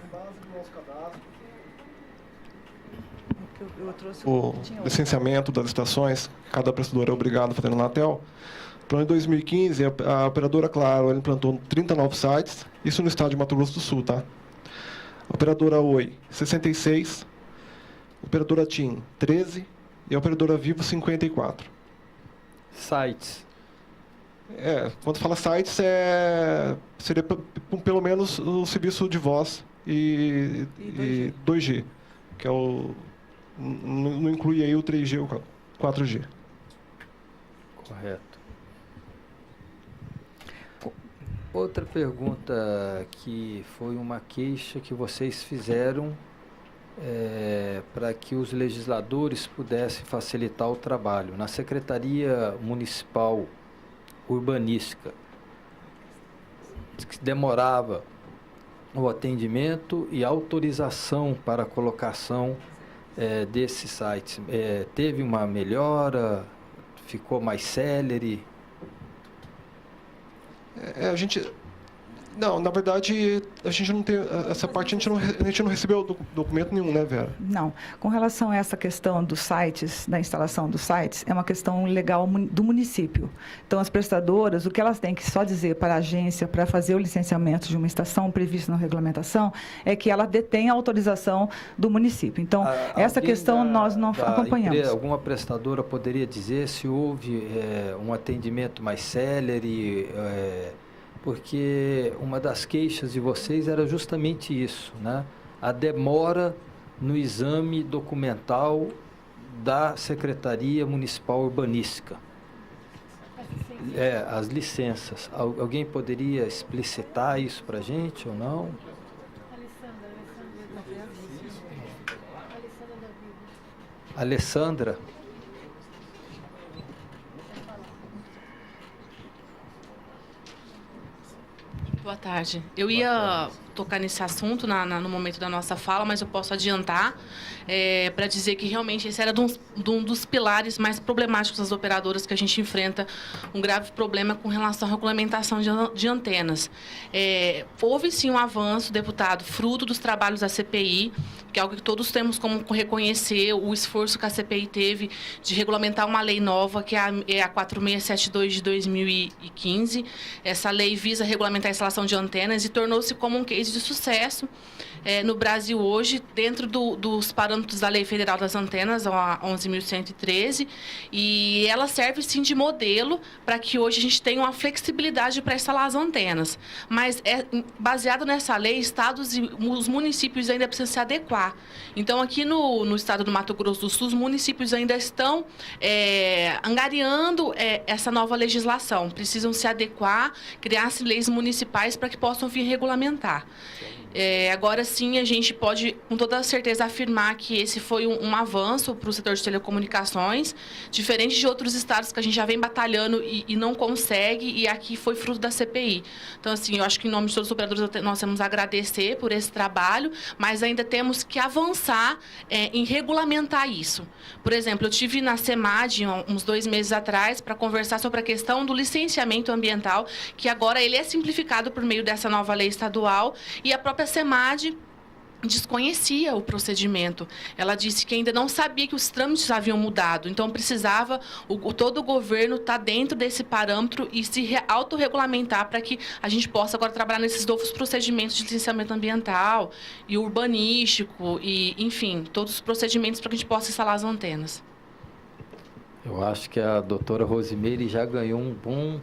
O licenciamento das estações, cada prestador é obrigado a fazer no Anatel. Para o ano de 2015, a operadora Claro ela implantou 30 novos sites, isso no estado de Mato Grosso do Sul, tá? A operadora Oi, 66, a operadora TIM, 13 e a operadora Vivo, 54.
Sites.
Quando fala sites, seria pelo menos o serviço de voz e 2G, que é não inclui aí o 3G ou 4G.
Correto. Outra pergunta que foi uma queixa que vocês fizeram para que os legisladores pudessem facilitar o trabalho. Na Secretaria Municipal Urbanística, que demorava o atendimento e autorização para a colocação desses sites. Teve uma melhora? Ficou mais célere?
Não, na verdade, a gente não tem essa parte, a gente não recebeu documento nenhum, né, Vera?
Não. Com relação a essa questão dos sites, da instalação dos sites, é uma questão legal do município. Então, as prestadoras, o que elas têm que só dizer para a agência, para fazer o licenciamento de uma estação prevista na regulamentação, é que ela detém a autorização do município. Então, essa questão nós não acompanhamos.
Alguma prestadora poderia dizer se houve um atendimento mais célere? Porque uma das queixas de vocês era justamente isso, né? A demora no exame documental da Secretaria Municipal Urbanística. As licenças. Alguém poderia explicitar isso para a gente ou não? Alessandra?
Boa tarde. Eu ia tocar nesse assunto no momento da nossa fala, mas eu posso adiantar para dizer que realmente esse era um dos pilares mais problemáticos das operadoras, que a gente enfrenta um grave problema com relação à regulamentação de antenas. Houve sim um avanço, deputado, fruto dos trabalhos da CPI, que é algo que todos temos como reconhecer o esforço que a CPI teve de regulamentar uma lei nova, que é a 4672 de 2015. Essa lei visa regulamentar a instalação de antenas e tornou-se como um case de sucesso no Brasil hoje, dentro dos parâmetros da Lei Federal das Antenas, a 11.113, e ela serve, sim, de modelo para que hoje a gente tenha uma flexibilidade para instalar as antenas. Mas, baseado nessa lei, estados e os municípios ainda precisam se adequar. Então, aqui no estado do Mato Grosso do Sul, os municípios ainda estão angariando essa nova legislação. Precisam se adequar, criar-se leis municipais para que possam vir regulamentar. Agora sim, a gente pode com toda certeza afirmar que esse foi um avanço para o setor de telecomunicações, diferente de outros estados que a gente já vem batalhando e não consegue, e aqui foi fruto da CPI. Então, assim, eu acho que em nome de todos os operadores nós temos a agradecer por esse trabalho, mas ainda temos que avançar em regulamentar isso. Por exemplo, eu tive na CEMAD uns 2 meses atrás para conversar sobre a questão do licenciamento ambiental, que agora ele é simplificado por meio dessa nova lei estadual, e a própria CEMAD desconhecia o procedimento. Ela disse que ainda não sabia que os trâmites haviam mudado, então precisava todo o governo estar dentro desse parâmetro e se autorregulamentar para que a gente possa agora trabalhar nesses novos procedimentos de licenciamento ambiental e urbanístico e, enfim, todos os procedimentos para que a gente possa instalar as antenas.
Eu acho que a doutora Rosimeire já ganhou um bom,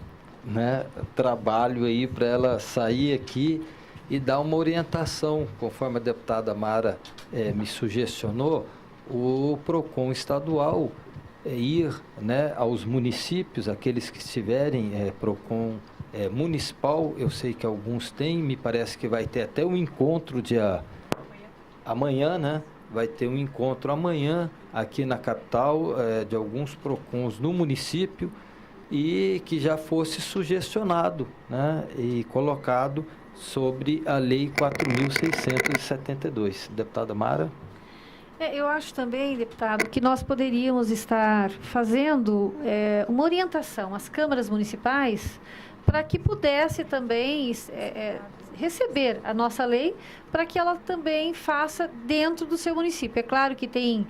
trabalho aí para ela sair aqui e dar uma orientação, conforme a deputada Mara me sugestionou, o PROCON estadual ir aos municípios, aqueles que tiverem PROCON municipal, eu sei que alguns têm, me parece que vai ter até um encontro amanhã, vai ter um encontro amanhã aqui na capital de alguns PROCONs no município, e que já fosse sugestionado e colocado sobre a Lei 4.672. Deputada Mara?
Eu acho também, deputado, que nós poderíamos estar fazendo uma orientação às câmaras municipais para que pudesse também receber a nossa lei, para que ela também faça dentro do seu município. É claro que tem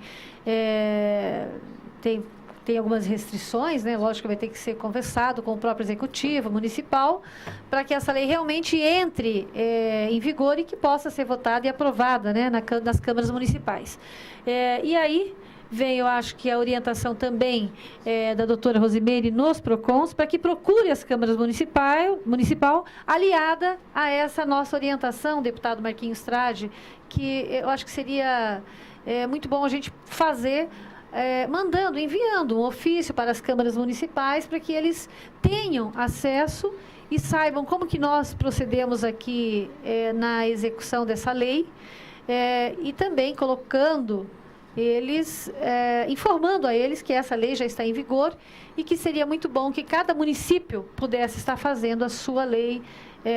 algumas restrições, lógico que vai ter que ser conversado com o próprio executivo municipal, para que essa lei realmente entre em vigor e que possa ser votada e aprovada nas câmaras municipais. E aí vem, eu acho que a orientação também da doutora Rosimeire nos PROCONs, para que procure as câmaras municipal aliada a essa nossa orientação, deputado Marquinhos Trade, que eu acho que seria muito bom a gente fazer enviando um ofício para as câmaras municipais para que eles tenham acesso e saibam como que nós procedemos aqui na execução dessa lei e também colocando eles, informando a eles que essa lei já está em vigor e que seria muito bom que cada município pudesse estar fazendo a sua lei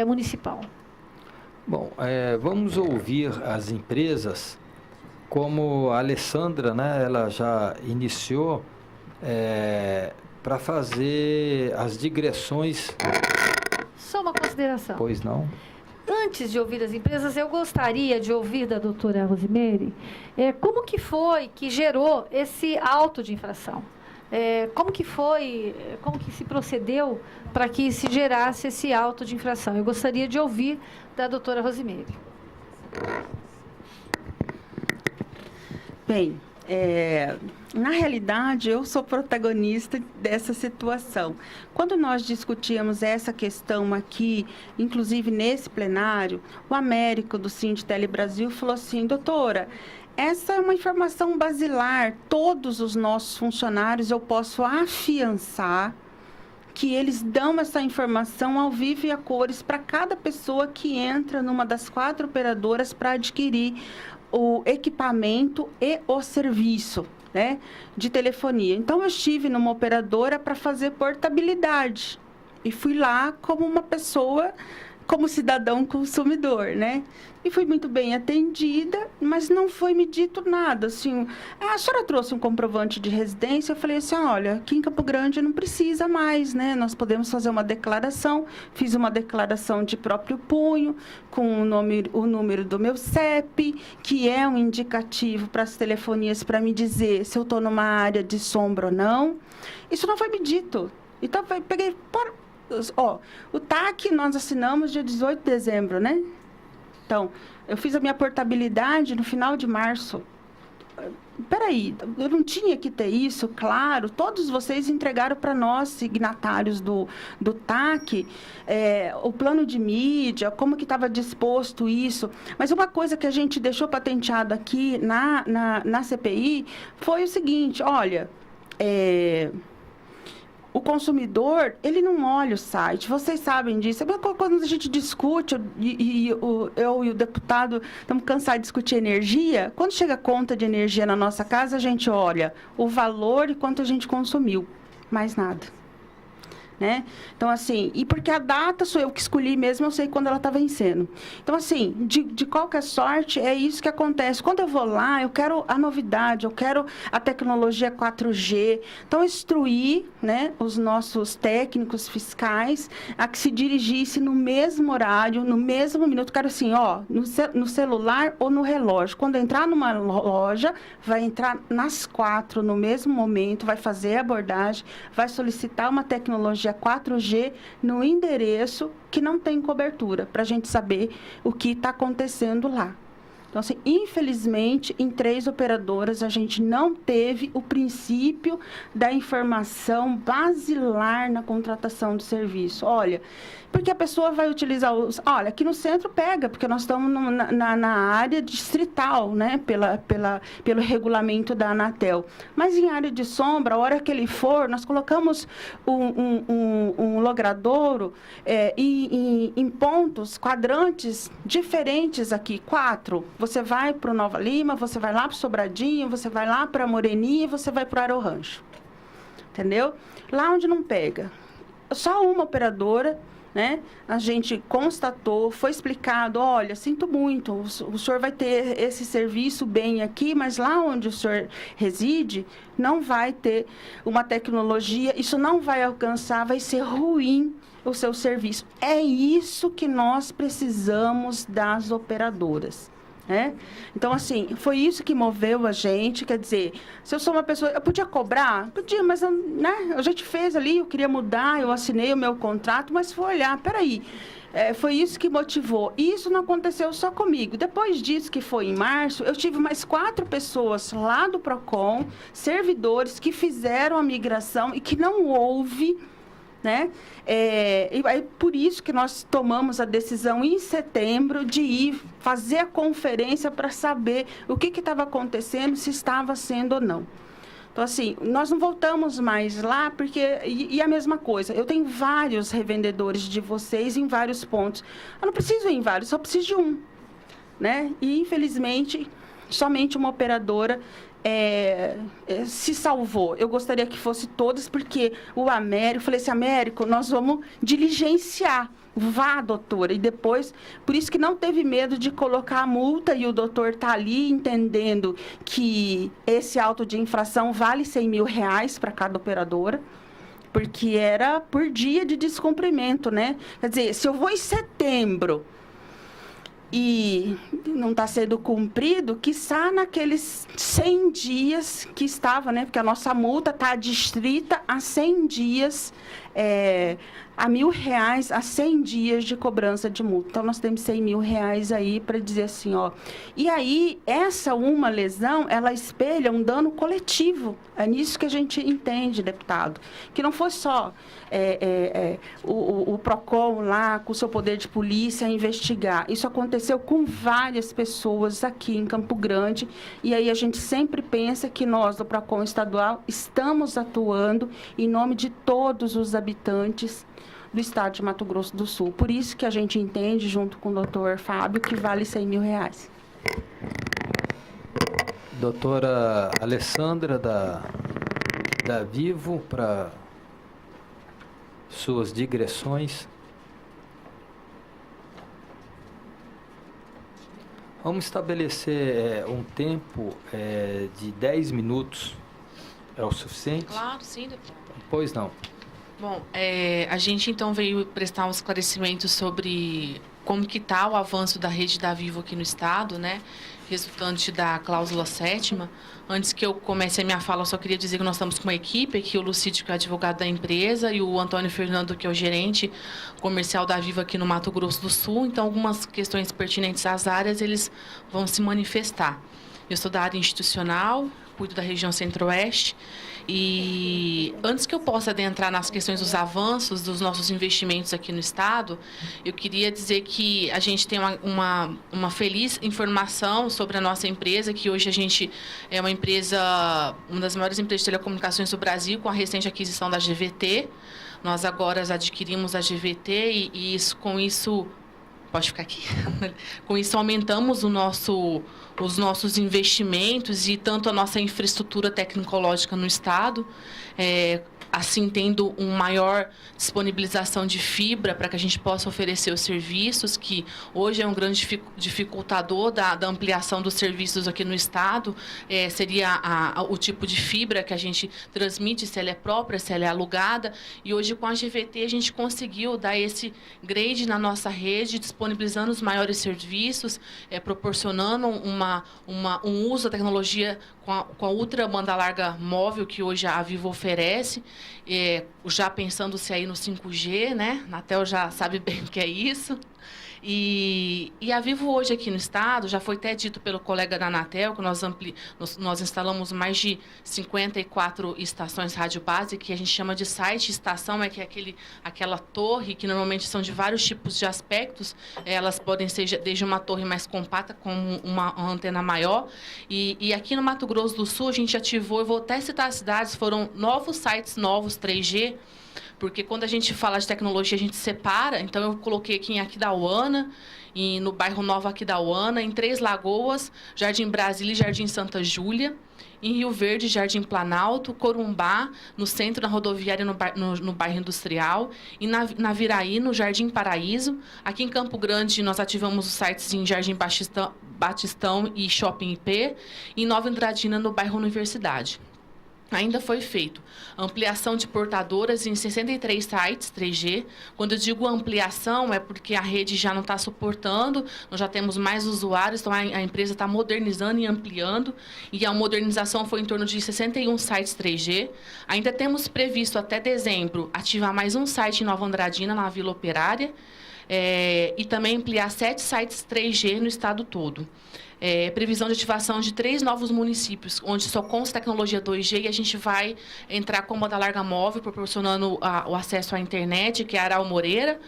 municipal.
Bom, vamos ouvir as empresas. Como a Alessandra, ela já iniciou para fazer as digressões.
Só uma consideração.
Pois não?
Antes de ouvir as empresas, eu gostaria de ouvir da doutora Rosimeire como que foi que gerou esse auto de infração. Como que se procedeu para que se gerasse esse auto de infração. Eu gostaria de ouvir da doutora Rosimeire.
Bem, na realidade, eu sou protagonista dessa situação. Quando nós discutíamos essa questão aqui, inclusive nesse plenário, o Américo do Sindtele Brasil falou assim: doutora, essa é uma informação basilar, todos os nossos funcionários eu posso afiançar que eles dão essa informação ao vivo e a cores para cada pessoa que entra numa das 4 operadoras para adquirir o equipamento e o serviço de telefonia. Então, eu estive numa operadora para fazer portabilidade e fui lá como uma pessoa como cidadão consumidor, né? E fui muito bem atendida, mas não foi me dito nada, assim, a senhora trouxe um comprovante de residência, eu falei assim, olha, aqui em Campo Grande não precisa mais, né? Nós podemos fazer uma declaração, fiz uma declaração de próprio punho, com o número do meu CEP, que é um indicativo para as telefonias para me dizer se eu estou numa área de sombra ou não. Isso não foi me dito. Então, eu peguei... o TAC nós assinamos dia 18 de dezembro, né? Então, eu fiz a minha portabilidade no final de março. Peraí, eu não tinha que ter isso, claro. Todos vocês entregaram para nós, signatários do TAC, o plano de mídia, como que estava disposto isso. Mas uma coisa que a gente deixou patenteado aqui na CPI foi o seguinte, olha... O consumidor, ele não olha o site, vocês sabem disso. Quando a gente discute, eu e o deputado estamos cansados de discutir energia, quando chega a conta de energia na nossa casa, a gente olha o valor e quanto a gente consumiu, mais nada. Né? Então, assim, e porque a data sou eu que escolhi mesmo, eu sei quando ela está vencendo. Então, assim, de qualquer sorte, é isso que acontece. Quando eu vou lá, eu quero a novidade, eu quero a tecnologia 4G. Então, instruir, né, os nossos técnicos fiscais a que se dirigisse no mesmo horário, no mesmo minuto. Quero assim, ó, no celular ou no relógio. Quando entrar numa loja, vai entrar nas 4 no mesmo momento, vai fazer a abordagem, vai solicitar uma tecnologia 4G no endereço que não tem cobertura, para a gente saber o que está acontecendo lá. Então, assim, infelizmente, em 3 operadoras, a gente não teve o princípio da informação basilar na contratação do serviço. Olha, porque a pessoa vai utilizar os... Olha, aqui no centro pega, porque nós estamos na área distrital, né? Pelo regulamento da Anatel. Mas em área de sombra, a hora que ele for, nós colocamos um logradouro em pontos, quadrantes diferentes aqui, 4. Você vai para o Nova Lima, você vai lá para o Sobradinho, você vai lá para a Moreninha e você vai para o Aerorrancho. Entendeu? Lá onde não pega. Só uma operadora, né? A gente constatou, foi explicado, olha, sinto muito, o senhor vai ter esse serviço bem aqui, mas lá onde o senhor reside, não vai ter uma tecnologia, isso não vai alcançar, vai ser ruim o seu serviço. É isso que nós precisamos das operadoras. Então, assim, foi isso que moveu a gente, quer dizer, se eu sou uma pessoa, eu podia cobrar? Podia, mas a gente fez ali, eu queria mudar, eu assinei o meu contrato, mas foi olhar, peraí, foi isso que motivou. E isso não aconteceu só comigo. Depois disso, que foi em março, eu tive mais 4 pessoas lá do PROCON, servidores, que fizeram a migração e que não houve... Né? E é por isso que nós tomamos a decisão em setembro de ir fazer a conferência para saber o que estava acontecendo, se estava sendo ou não. Então, assim, nós não voltamos mais lá, porque... E a mesma coisa, eu tenho vários revendedores de vocês em vários pontos. Eu não preciso ir em vários, só preciso de um. Né? E, infelizmente, somente uma operadora... se salvou. Eu gostaria que fosse todas, porque o Américo, eu falei assim, Américo, nós vamos diligenciar. Vá, doutora. E depois, por isso que não teve medo de colocar a multa e o doutor está ali entendendo que esse auto de infração vale R$100.000 para cada operadora, porque era por dia de descumprimento, né? Quer dizer, se eu vou em setembro e não está sendo cumprido, quiçá naqueles 100 dias que estava, né? Porque a nossa multa está adstrita a 100 dias, a R$1.000 a 100 dias de cobrança de multa. Então, nós temos R$100.000 aí para dizer assim, ó. E aí, essa uma lesão, ela espelha um dano coletivo. É nisso que a gente entende, deputado. Que não foi só o PROCON lá, com o seu poder de polícia, investigar. Isso aconteceu com várias pessoas aqui em Campo Grande. E aí, a gente sempre pensa que nós, do PROCON estadual, estamos atuando em nome de todos os habitantes do estado de Mato Grosso do Sul. Por isso que a gente entende, junto com o doutor Fábio, que vale R$100.000.
Doutora Alessandra, da Vivo, para suas digressões. Vamos estabelecer um tempo de 10 minutos. É o suficiente?
Claro, sim, deputado.
Pois não.
Bom, a gente então veio prestar um esclarecimento sobre como que está o avanço da rede da Vivo aqui no Estado, né? Resultante da cláusula 7ª. Antes que eu comece a minha fala, eu só queria dizer que nós estamos com uma equipe aqui, o Lucídio, que é o advogado da empresa, e o Antônio Fernando, que é o gerente comercial da Vivo aqui no Mato Grosso do Sul. Então, algumas questões pertinentes às áreas, eles vão se manifestar. Eu sou da área institucional, cuido da região Centro-Oeste. E antes que eu possa adentrar nas questões dos avanços dos nossos investimentos aqui no Estado, eu queria dizer que a gente tem uma feliz informação sobre a nossa empresa, que hoje a gente é uma empresa, uma das maiores empresas de telecomunicações do Brasil, com a recente aquisição da GVT. Nós agora adquirimos a GVT e isso, com isso... Pode ficar aqui. Com isso, aumentamos os nossos investimentos e tanto a nossa infraestrutura tecnológica no Estado, assim tendo uma maior disponibilização de fibra para que a gente possa oferecer os serviços, que hoje é um grande dificultador da ampliação dos serviços aqui no Estado, seria o tipo de fibra que a gente transmite, se ela é própria, se ela é alugada, e hoje com a GVT a gente conseguiu dar esse grade na nossa rede, disponibilizando os maiores serviços, proporcionando um uso da tecnologia com a ultra banda larga móvel que hoje a Vivo oferece, já pensando-se aí no 5G, né? A Anatel já sabe bem o que é isso. E a Vivo hoje aqui no Estado, já foi até dito pelo colega da Anatel, que nós instalamos mais de 54 estações rádio base, que a gente chama de site estação, que é aquela torre, que normalmente são de vários tipos de aspectos. Elas podem ser desde uma torre mais compacta, com uma antena maior. E aqui no Mato Grosso do Sul, a gente ativou, eu vou até citar as cidades, foram novos sites novos 3G, porque quando a gente fala de tecnologia, a gente separa. Então, eu coloquei aqui em Aquidauana, no bairro Nova Aquidauana, em Três Lagoas, Jardim Brasília e Jardim Santa Júlia, em Rio Verde, Jardim Planalto, Corumbá, no centro, na rodoviária, no bairro Industrial, e na Viraí, no Jardim Paraíso. Aqui em Campo Grande, nós ativamos os sites em Jardim Batistão e Shopping IP, e em Nova Andradina, no bairro Universidade. Ainda foi feito ampliação de portadoras em 63 sites 3G. Quando eu digo ampliação, é porque a rede já não está suportando, nós já temos mais usuários, então a empresa está modernizando e ampliando, e a modernização foi em torno de 61 sites 3G. Ainda temos previsto até dezembro ativar mais um site em Nova Andradina, na Vila Operária, e também ampliar 7 sites 3G no estado todo. Previsão de ativação de 3 novos municípios, onde só consta tecnologia 2G, e a gente vai entrar com banda larga móvel, proporcionando o acesso à internet, que é Aral Moreira,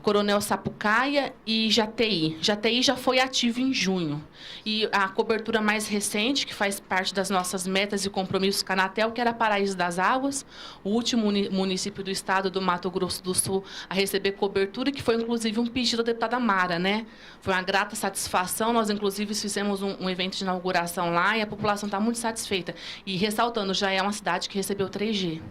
Coronel Sapucaia e Jataí. Jataí já foi ativo em junho. E a cobertura mais recente, que faz parte das nossas metas e compromissos com a Anatel, que era Paraíso das Águas, o último município do estado do Mato Grosso do Sul a receber cobertura, que foi inclusive um pedido da deputada Mara, né? Foi uma grata satisfação. Nós, inclusive, fizemos um evento de inauguração lá e a população está muito satisfeita. E ressaltando, já é uma cidade que recebeu 3G.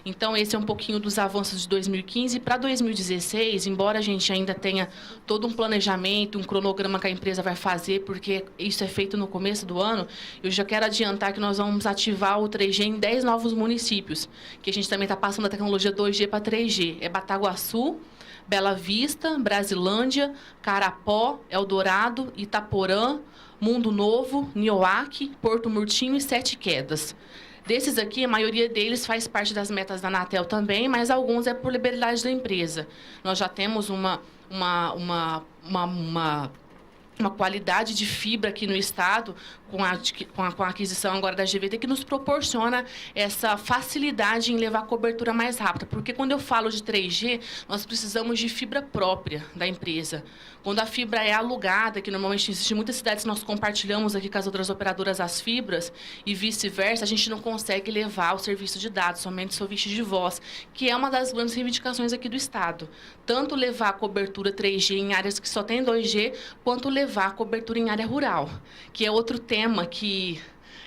Então, esse é um pouquinho dos avanços de 2015. Para 2016, embora a gente ainda tenha todo um planejamento, um cronograma que a empresa vai fazer, porque isso é feito no começo do ano, eu já quero adiantar que nós vamos ativar o 3G em 10 novos municípios, que a gente também está passando a tecnologia 2G para 3G. É Bataguaçu, Bela Vista, Brasilândia, Carapó, Eldorado, Itaporã, Mundo Novo, Nioaque, Porto Murtinho e Sete Quedas. Desses aqui, a maioria deles faz parte das metas da Anatel também, mas alguns é por liberdade da empresa. Nós já temos uma qualidade de fibra aqui no estado, com a aquisição agora da GVT, que nos proporciona essa facilidade em levar cobertura mais rápida. Porque quando eu falo de 3G, nós precisamos de fibra própria da empresa. Quando a fibra é alugada, que normalmente existe em muitas cidades, nós compartilhamos aqui com as outras operadoras as fibras, e vice-versa, a gente não consegue levar o serviço de dados, somente serviço de voz, que é uma das grandes reivindicações aqui do estado. Tanto levar a cobertura 3G em áreas que só tem 2G, quanto levar a cobertura em área rural, que é outro tema que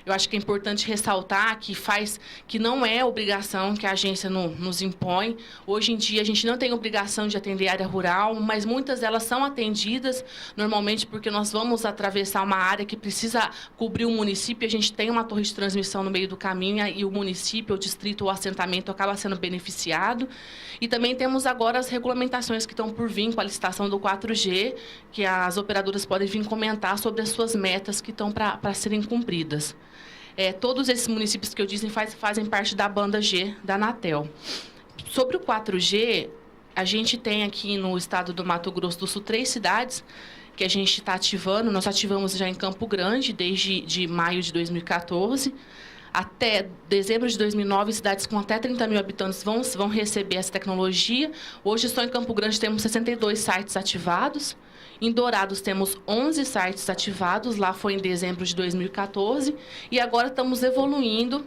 eu acho que é importante ressaltar que não é obrigação que a agência nos impõe. Hoje em dia, a gente não tem obrigação de atender a área rural, mas muitas delas são atendidas, normalmente porque nós vamos atravessar uma área que precisa cobrir o município, a gente tem uma torre de transmissão no meio do caminho e o município, o distrito, o assentamento acaba sendo beneficiado. E também temos agora as regulamentações que estão por vir com a licitação do 4G, que as operadoras podem vir comentar sobre as suas metas que estão para serem cumpridas. Todos esses municípios que eu disse fazem parte da banda G da Anatel. Sobre o 4G, a gente tem aqui no estado do Mato Grosso do Sul 3 cidades que a gente está ativando. Nós ativamos já em Campo Grande, desde maio de 2014. Até dezembro de 2009, cidades com até 30 mil habitantes vão receber essa tecnologia. Hoje, só em Campo Grande, temos 62 sites ativados. Em Dourados, temos 11 sites ativados. Lá foi em dezembro de 2014. E agora estamos evoluindo,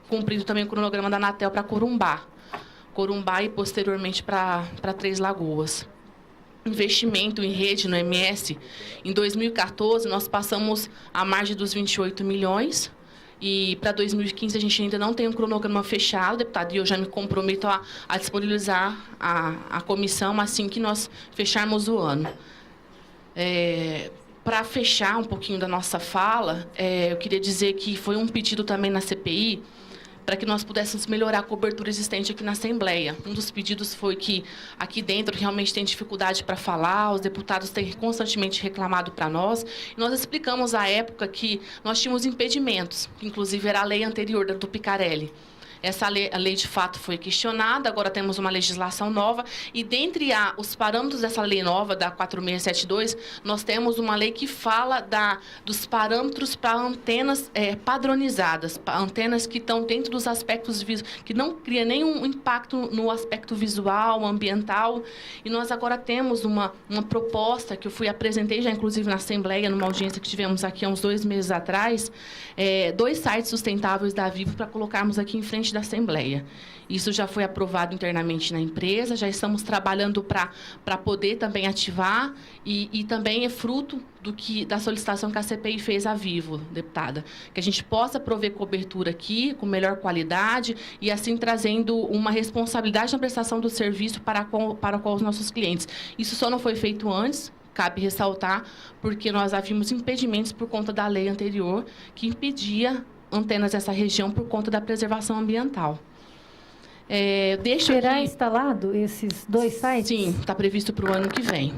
cumprindo também o cronograma da Anatel para Corumbá. Corumbá e, posteriormente, para Três Lagoas. Investimento em rede no MS. Em 2014, nós passamos a margem dos 28 milhões. E para 2015 a gente ainda não tem um cronograma fechado, deputado, e eu já me comprometo a disponibilizar a comissão assim que nós fecharmos o ano. Para fechar um pouquinho da nossa fala, eu queria dizer que foi um pedido também na CPI para que nós pudéssemos melhorar a cobertura existente aqui na Assembleia. Um dos pedidos foi que aqui dentro realmente tem dificuldade para falar, os deputados têm constantemente reclamado para nós. E nós explicamos à época que nós tínhamos impedimentos, que inclusive era a lei anterior do Picarelli. Essa lei, a lei de fato foi questionada, agora temos uma legislação nova, e dentre os parâmetros dessa lei nova, da 4672, nós temos uma lei que fala dos parâmetros para antenas padronizadas, antenas que estão dentro dos aspectos que não cria nenhum impacto no aspecto visual, ambiental, e nós agora temos uma proposta que eu apresentei já, inclusive, na Assembleia, numa audiência que tivemos aqui há uns 2 meses atrás, 2 sites sustentáveis da Vivo para colocarmos aqui em frente da Assembleia. Isso já foi aprovado internamente na empresa, já estamos trabalhando para poder também ativar e também é fruto da solicitação que a CPI fez à Vivo, deputada, que a gente possa prover cobertura aqui com melhor qualidade e assim trazendo uma responsabilidade na prestação do serviço para com os nossos clientes. Isso só não foi feito antes, cabe ressaltar, porque nós havíamos impedimentos por conta da lei anterior que impedia antenas dessa região por conta da preservação ambiental.
Será instalado esses 2 sites?
Sim, está previsto para o ano que vem.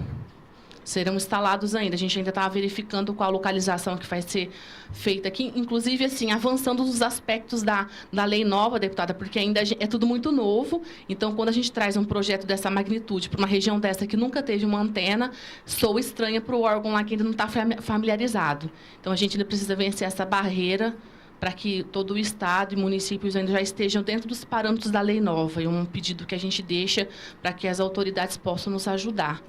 Serão instalados ainda. A gente ainda está verificando qual a localização que vai ser feita aqui, inclusive, assim, avançando os aspectos da lei nova, deputada, porque ainda é tudo muito novo. Então, quando a gente traz um projeto dessa magnitude para uma região dessa que nunca teve uma antena, soa estranha para o órgão lá que ainda não está familiarizado. Então, a gente ainda precisa vencer essa barreira para que todo o Estado e municípios ainda já estejam dentro dos parâmetros da lei nova. É um pedido que a gente deixa para que as autoridades possam nos ajudar.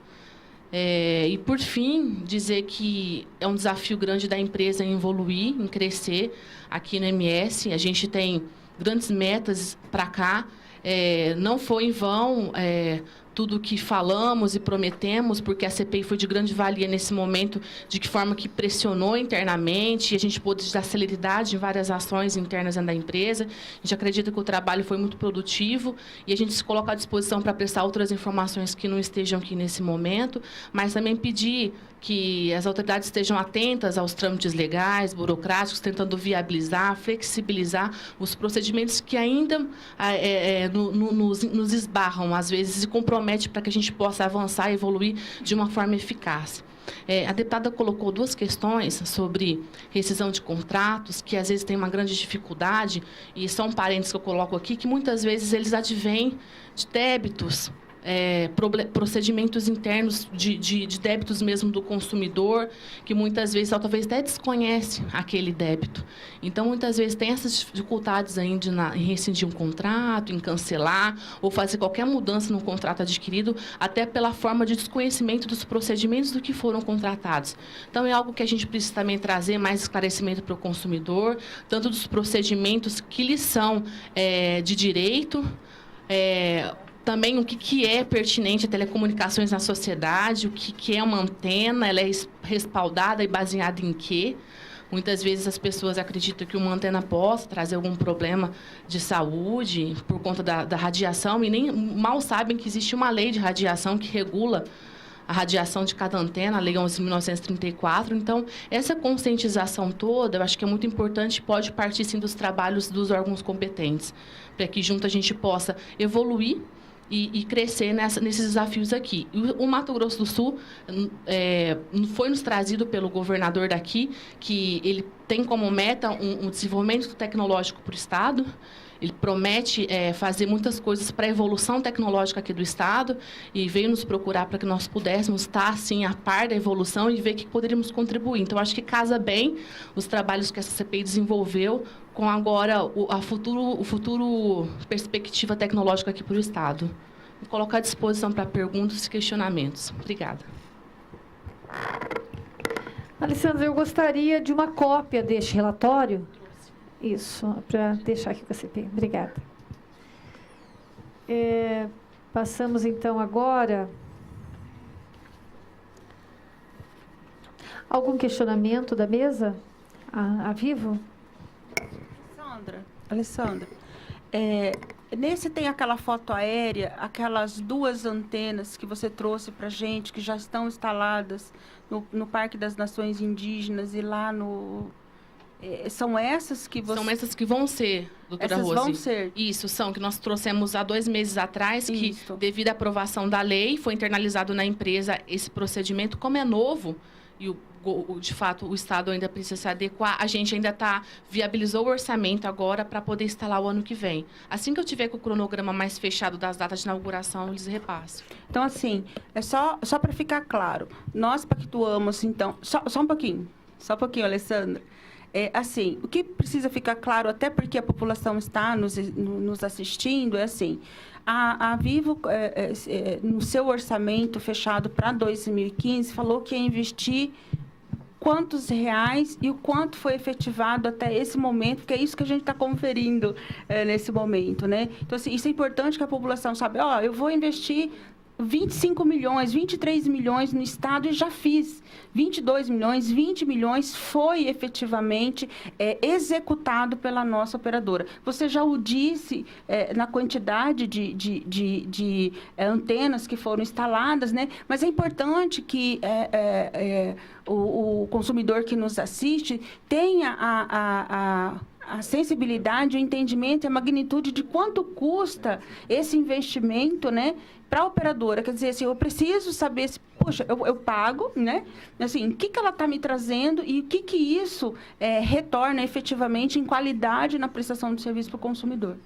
E, por fim, dizer que é um desafio grande da empresa em evoluir, em crescer aqui no MS. A gente tem grandes metas para cá. Não foi em vão tudo o que falamos e prometemos, porque a CPI foi de grande valia nesse momento, de que forma que pressionou internamente, e a gente pôde dar celeridade em várias ações internas da empresa. A gente acredita que o trabalho foi muito produtivo e a gente se coloca à disposição para prestar outras informações que não estejam aqui nesse momento, mas também pedir que as autoridades estejam atentas aos trâmites legais, burocráticos, tentando viabilizar, flexibilizar os procedimentos que ainda nos esbarram, às vezes, e compromete para que a gente possa avançar e evoluir de uma forma eficaz. A deputada colocou 2 questões sobre rescisão de contratos, que às vezes tem uma grande dificuldade, e são parênteses que eu coloco aqui, que muitas vezes eles advêm de débitos, procedimentos internos de débitos mesmo do consumidor, que muitas vezes, talvez até desconhece aquele débito. Então, muitas vezes, tem essas dificuldades ainda em rescindir um contrato, em cancelar, ou fazer qualquer mudança no contrato adquirido, até pela forma de desconhecimento dos procedimentos do que foram contratados. Então, é algo que a gente precisa também trazer mais esclarecimento para o consumidor, tanto dos procedimentos que lhes são de direito, também o que é pertinente a telecomunicações na sociedade, o que é uma antena, ela é respaldada e baseada em quê? Muitas vezes as pessoas acreditam que uma antena possa trazer algum problema de saúde por conta da radiação e nem mal sabem que existe uma lei de radiação que regula a radiação de cada antena, a Lei 11.934. Então, essa conscientização toda, eu acho que é muito importante e pode partir, sim, dos trabalhos dos órgãos competentes, para que junto a gente possa evoluir e crescer nesses desafios aqui. O Mato Grosso do Sul foi nos trazido pelo governador daqui, que ele tem como meta um desenvolvimento tecnológico para o Estado. Ele promete fazer muitas coisas para a evolução tecnológica aqui do Estado e veio nos procurar para que nós pudéssemos estar, assim, a par da evolução e ver que poderíamos contribuir. Então, acho que casa bem os trabalhos que essa CPI desenvolveu com agora o futuro perspectiva tecnológica aqui para o Estado. Vou colocar à disposição para perguntas e questionamentos. Obrigada.
Alessandra, eu gostaria de uma cópia deste relatório. Isso, para deixar aqui com a CPI. Obrigada. Passamos, então, agora... Algum questionamento da mesa? A Vivo?
Alessandra, nesse tem aquela foto aérea, aquelas 2 antenas que você trouxe para a gente, que já estão instaladas no Parque das Nações Indígenas e lá no... São essas que você...
São essas que vão ser, doutora Rose.
Essas vão ser?
Isso, são, que nós trouxemos há 2 meses atrás,
Isso.
que devido à aprovação da lei, foi internalizado na empresa esse procedimento. Como é novo, e de fato o Estado ainda precisa se adequar, a gente ainda viabilizou o orçamento agora para poder instalar o ano que vem. Assim que eu tiver com o cronograma mais fechado das datas de inauguração, eu lhes repasso.
Então, assim, só para ficar claro, nós pactuamos, então... Só um pouquinho, Alessandra. Assim, o que precisa ficar claro, até porque a população está nos assistindo, é assim, a Vivo, no seu orçamento fechado para 2015, falou que ia investir quantos reais e o quanto foi efetivado até esse momento, porque é isso que a gente está conferindo nesse momento, né? Então, assim, isso é importante que a população saiba, eu vou investir 25 milhões, 23 milhões no Estado e já fiz. 22 milhões, 20 milhões foi efetivamente executado pela nossa operadora. Você já o disse na quantidade de antenas que foram instaladas, né? Mas é importante que o consumidor que nos assiste tenha a sensibilidade, o entendimento e a magnitude de quanto custa esse investimento, né, para a operadora. Quer dizer, assim, eu preciso saber se, poxa, eu pago, né? Assim, o que ela está me trazendo e o que isso retorna efetivamente em qualidade na prestação do serviço para o consumidor.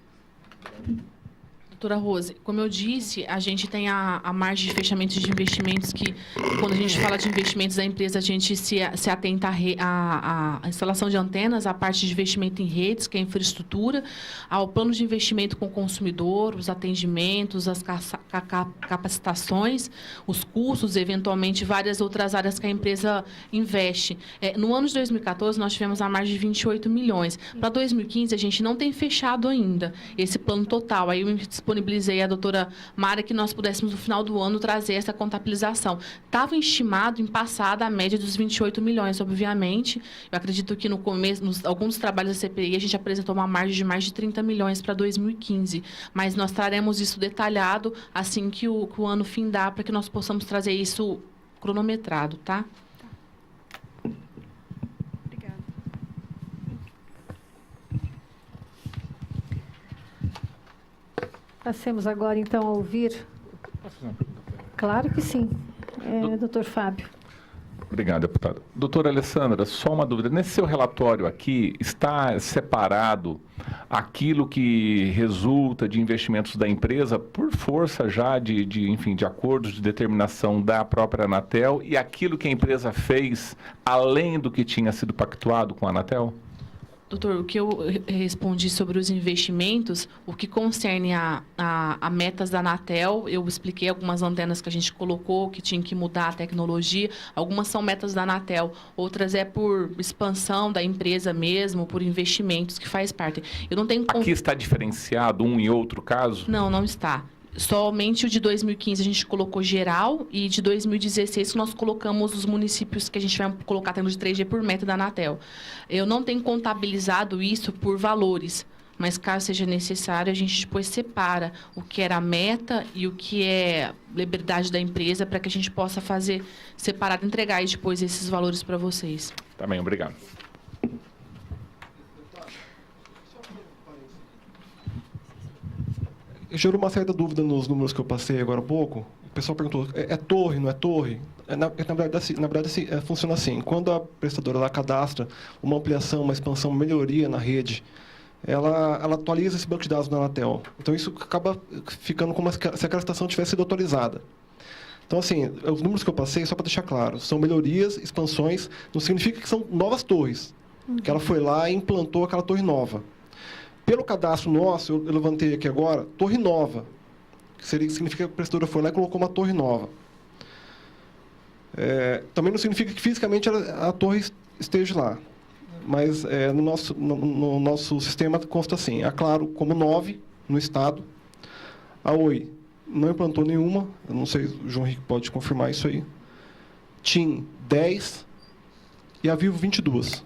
Doutora Rose, como eu disse, a gente tem a margem de fechamento de investimentos que, quando a gente fala de investimentos da empresa, a gente se atenta à instalação de antenas, à parte de investimento em redes, que é a infraestrutura, ao plano de investimento com o consumidor, os atendimentos, as capacitações, os cursos, eventualmente, várias outras áreas que a empresa investe. No ano de 2014, nós tivemos a margem de 28 milhões. Para 2015, a gente não tem fechado ainda esse plano total. Aí eu disponibilizei a doutora Mara que nós pudéssemos, no final do ano, trazer essa contabilização. Estava estimado em passada a média dos 28 milhões, obviamente. Eu acredito que no começo, alguns dos trabalhos da CPI, a gente apresentou uma margem de mais de 30 milhões para 2015. Mas nós traremos isso detalhado assim que o ano findar, para que nós possamos trazer isso cronometrado, tá?
Passemos agora, então, a ouvir.
Posso fazer uma pergunta?
Claro que sim. Doutor Fábio.
Obrigado, deputado. Doutora Alessandra, só uma dúvida. Nesse seu relatório aqui, está separado aquilo que resulta de investimentos da empresa por força já enfim, de acordos de determinação da própria Anatel e aquilo que a empresa fez além do que tinha sido pactuado com a Anatel?
Doutor, o que eu respondi sobre os investimentos, o que concerne a metas da Anatel, eu expliquei algumas antenas que a gente colocou, que tinha que mudar a tecnologia. Algumas são metas da Anatel, outras é por expansão da empresa mesmo, por investimentos, que faz parte. Eu não tenho...
Aqui está diferenciado um e outro caso?
Não, não está. somente o de 2015 a gente colocou geral, e de 2016 nós colocamos os municípios que a gente vai colocar tendo de 3G por meta da Anatel. Eu não tenho contabilizado isso por valores, mas caso seja necessário, a gente depois separa o que era a meta e o que é liberdade da empresa, para que a gente possa fazer separado, entregar aí depois esses valores para vocês.
Tá bem, obrigado.
Gerou uma certa dúvida nos números que eu passei agora há pouco. O pessoal perguntou, é torre, não é torre? Na verdade, funciona assim. Quando a prestadora ela cadastra uma ampliação, uma expansão, uma melhoria na rede, ela atualiza esse banco de dados da Anatel. Então, isso acaba ficando como se aquela estação tivesse sido atualizada. Então, assim, os números que eu passei, só para deixar claro, são melhorias, expansões, não significa que são novas torres, que ela foi lá e implantou aquela torre nova. Pelo cadastro nosso, eu levantei aqui agora, torre nova, que significa que a prestadora foi lá e colocou uma torre nova. Também não significa que fisicamente a torre esteja lá, mas no nosso sistema consta assim, a Claro como 9 no estado, a Oi não implantou nenhuma, eu não sei, o João Henrique pode confirmar isso aí, TIM 10 e a Vivo 22.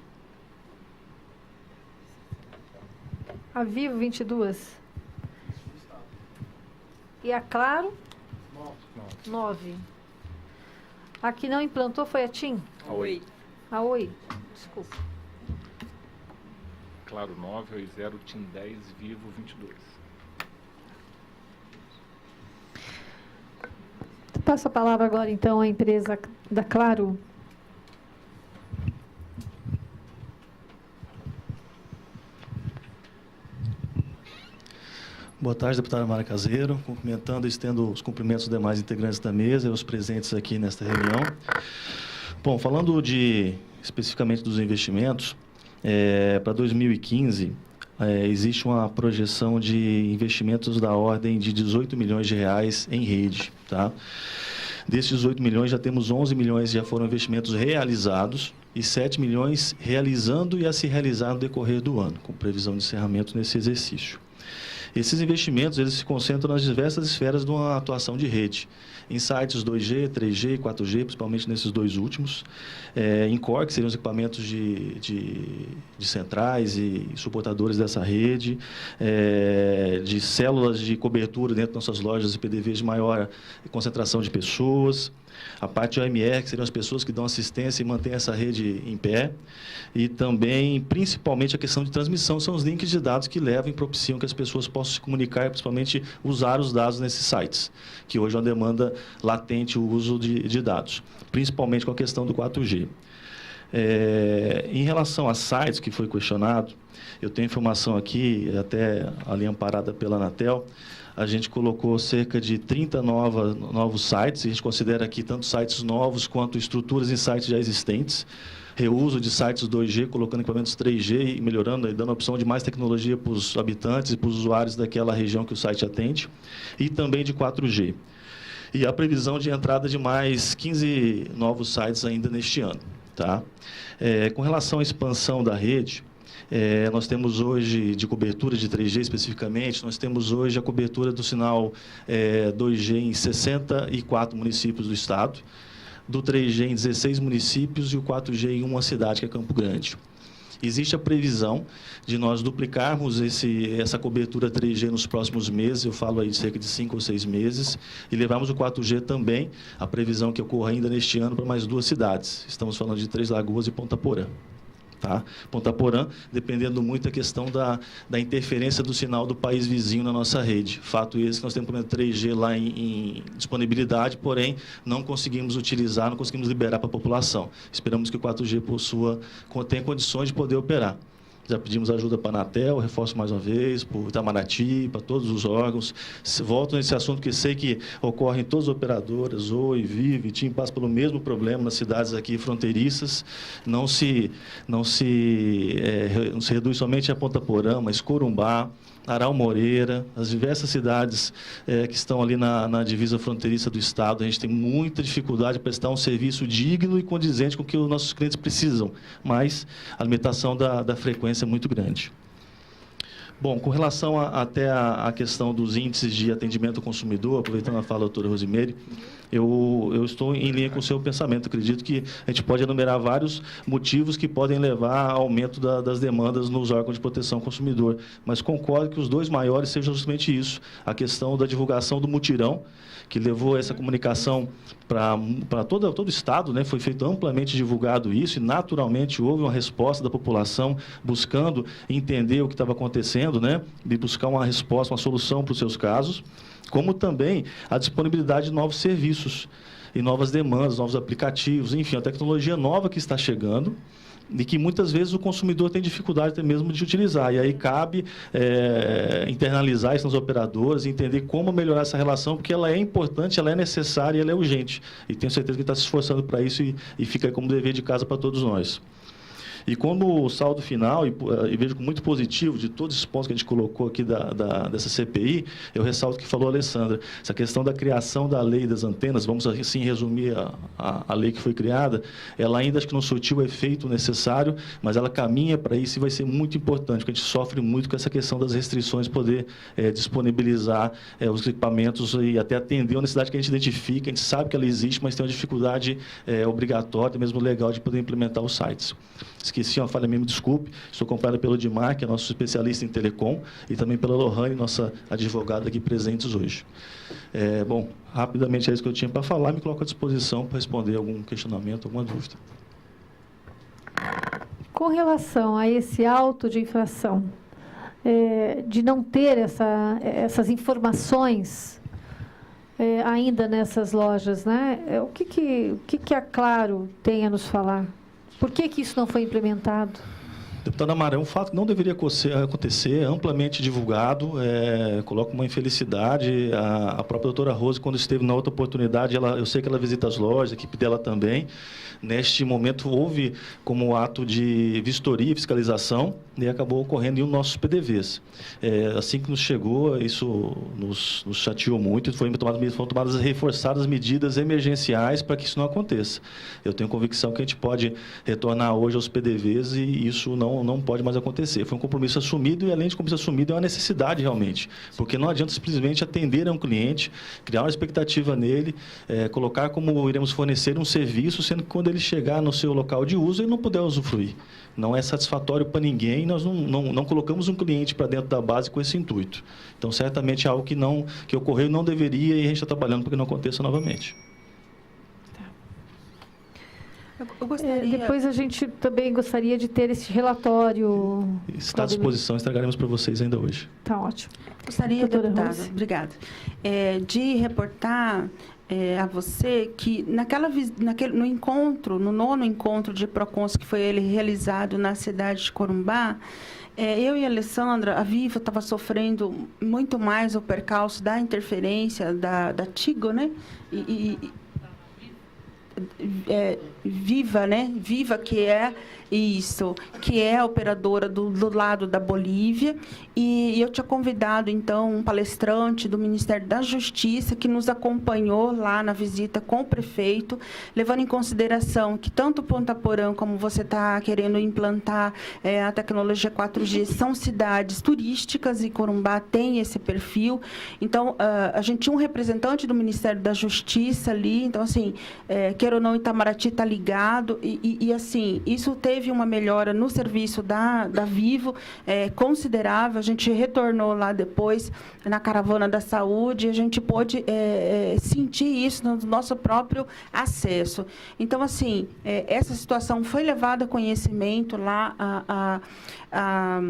A Vivo 22. E a Claro? 9. A que não implantou foi a TIM?
A Oi.
A Oi. Desculpa.
Claro 9, Oi 0, TIM 10, Vivo 22.
Passo a palavra agora, então, à empresa da Claro.
Boa tarde, deputada Mara Caseiro. Cumprimentando e estendo os cumprimentos dos demais integrantes da mesa e os presentes aqui nesta reunião. Bom, falando especificamente dos investimentos, para 2015, existe uma projeção de investimentos da ordem de 18 milhões de reais em rede. Tá? Desses 18 milhões, já temos 11 milhões já foram investimentos realizados e 7 milhões realizando e a se realizar no decorrer do ano, com previsão de encerramento nesse exercício. Esses investimentos eles se concentram nas diversas esferas de uma atuação de rede, em sites 2G, 3G e 4G, principalmente nesses dois últimos, em core, que seriam os equipamentos de centrais e suportadores dessa rede, de células de cobertura dentro das nossas lojas e PDVs de maior concentração de pessoas, a parte OMR, que seriam as pessoas que dão assistência e mantêm essa rede em pé, e também, principalmente, a questão de transmissão, são os links de dados que levam e propiciam que as pessoas possam se comunicar e, principalmente, usar os dados nesses sites, que hoje é uma demanda latente o uso de dados, principalmente com a questão do 4G. Em relação a sites, que foi questionado, eu tenho informação aqui, até ali amparada pela Anatel, a gente colocou cerca de 30 novos sites, a gente considera aqui tanto sites novos quanto estruturas em sites já existentes, reuso de sites 2G, colocando equipamentos 3G e melhorando, e dando a opção de mais tecnologia para os habitantes e para os usuários daquela região que o site atende, e também de 4G. E a previsão de entrada de mais 15 novos sites ainda neste ano. Tá? Com relação à expansão da rede, nós temos hoje, de cobertura de 3G especificamente, nós temos hoje a cobertura do sinal 2G em 64 municípios do estado, do 3G em 16 municípios e o 4G em uma cidade, que é Campo Grande. Existe a previsão de nós duplicarmos essa cobertura 3G nos próximos meses, eu falo aí de cerca de 5 ou 6 meses, e levarmos o 4G também, a previsão que ocorra ainda neste ano, para mais 2 cidades. Estamos falando de Três Lagoas e Ponta Porã. Tá? Ponta Porã, dependendo muito da questão da interferência do sinal do país vizinho na nossa rede. Fato esse que nós temos 3G lá em disponibilidade, porém não conseguimos utilizar, não conseguimos liberar para a população. Esperamos que o 4G tenha condições de poder operar. Já pedimos ajuda para a Anatel, reforço mais uma vez, para o Itamaraty, para todos os órgãos. Volto nesse assunto que sei que ocorre em todas as operadoras, Oi, Vivo, TIM, passa pelo mesmo problema nas cidades aqui fronteiriças. Não se reduz somente a Ponta Porã, mas Corumbá, Aral Moreira, as diversas cidades que estão ali na divisa fronteiriça do estado. A gente tem muita dificuldade de prestar um serviço digno e condizente com o que os nossos clientes precisam, mas a limitação da frequência é muito grande. Bom, com relação até a questão dos índices de atendimento ao consumidor, aproveitando a fala da doutora Rosimeire, eu estou em linha com o seu pensamento. Acredito que a gente pode enumerar vários motivos que podem levar ao aumento das demandas nos órgãos de proteção ao consumidor, mas concordo que os dois maiores sejam justamente isso, a questão da divulgação do mutirão, que levou essa comunicação para todo o Estado, né? Foi feito amplamente divulgado isso e, naturalmente, houve uma resposta da população buscando entender o que estava acontecendo, né? E buscar uma resposta, uma solução para os seus casos, como também a disponibilidade de novos serviços e novas demandas, novos aplicativos, enfim, a tecnologia nova que está chegando e que muitas vezes o consumidor tem dificuldade até mesmo de utilizar. E aí cabe internalizar isso nas operadoras e entender como melhorar essa relação, porque ela é importante, ela é necessária e ela é urgente. E tenho certeza que está se esforçando para isso e fica como dever de casa para todos nós. E como o saldo final, e vejo com muito positivo de todos os pontos que a gente colocou aqui dessa CPI, eu ressalto o que falou a Alessandra, essa questão da criação da lei das antenas, vamos assim resumir a lei que foi criada, ela ainda acho que não surtiu o efeito necessário, mas ela caminha para isso e vai ser muito importante, porque a gente sofre muito com essa questão das restrições, poder disponibilizar os equipamentos e até atender a necessidade que a gente identifica, a gente sabe que ela existe, mas tem uma dificuldade obrigatória, mesmo legal, de poder implementar os sites. Esqueci uma falha mesmo, desculpe. Estou acompanhado pelo Edmar, que é nosso especialista em telecom, e também pela Lohane, nossa advogada aqui presentes hoje. Bom, rapidamente é isso que eu tinha para falar. Me coloco à disposição para responder algum questionamento, alguma dúvida.
Com relação a esse auto de infração, de não ter essas informações ainda nessas lojas, né? O que a Claro tem a nos falar? Por que isso não foi implementado?
Deputada Mara, é um fato que não deveria acontecer, amplamente divulgado, coloca uma infelicidade. A própria doutora Rose, quando esteve na outra oportunidade, eu sei que ela visita as lojas, a equipe dela também. Neste momento, houve como ato de vistoria e fiscalização e acabou ocorrendo em um dos nossos PDVs. Assim que nos chegou, isso nos chateou muito e foram tomadas reforçadas medidas emergenciais para que isso não aconteça. Eu tenho convicção que a gente pode retornar hoje aos PDVs e isso não pode mais acontecer. Foi um compromisso assumido e, além de compromisso assumido, é uma necessidade realmente, porque não adianta simplesmente atender a um cliente, criar uma expectativa nele, colocar como iremos fornecer um serviço, sendo que quando ele chegar no seu local de uso, ele não puder usufruir. Não é satisfatório para ninguém, nós não colocamos um cliente para dentro da base com esse intuito. Então, certamente é algo que ocorreu e não deveria, e a gente está trabalhando para que não aconteça novamente.
Eu gostaria...
Depois a gente também gostaria de ter esse relatório.
Está à disposição, entregaremos para vocês ainda hoje.
Está ótimo.
Gostaria,
Doutora
deputada,
Rose.
obrigada, de reportar a você que no encontro, no 9º encontro de PROCONs que foi realizado na cidade de Corumbá, eu e a Alessandra, a Viva estava sofrendo muito mais o percalço da interferência da Tigo, né? Viva, né? Viva, que é isso, que é a operadora do lado da Bolívia, e eu tinha convidado, então, um palestrante do Ministério da Justiça que nos acompanhou lá na visita com o prefeito, levando em consideração que tanto Ponta Porã, como você está querendo implantar a tecnologia 4G, são cidades turísticas e Corumbá tem esse perfil. Então, a gente tinha um representante do Ministério da Justiça ali, então, assim, queira ou não, Itamaraty está ligado, e assim, isso teve uma melhora no serviço da Vivo considerável. A gente retornou lá depois na caravana da saúde, a gente pôde sentir isso no nosso próprio acesso. Então, assim, essa situação foi levada a conhecimento lá, a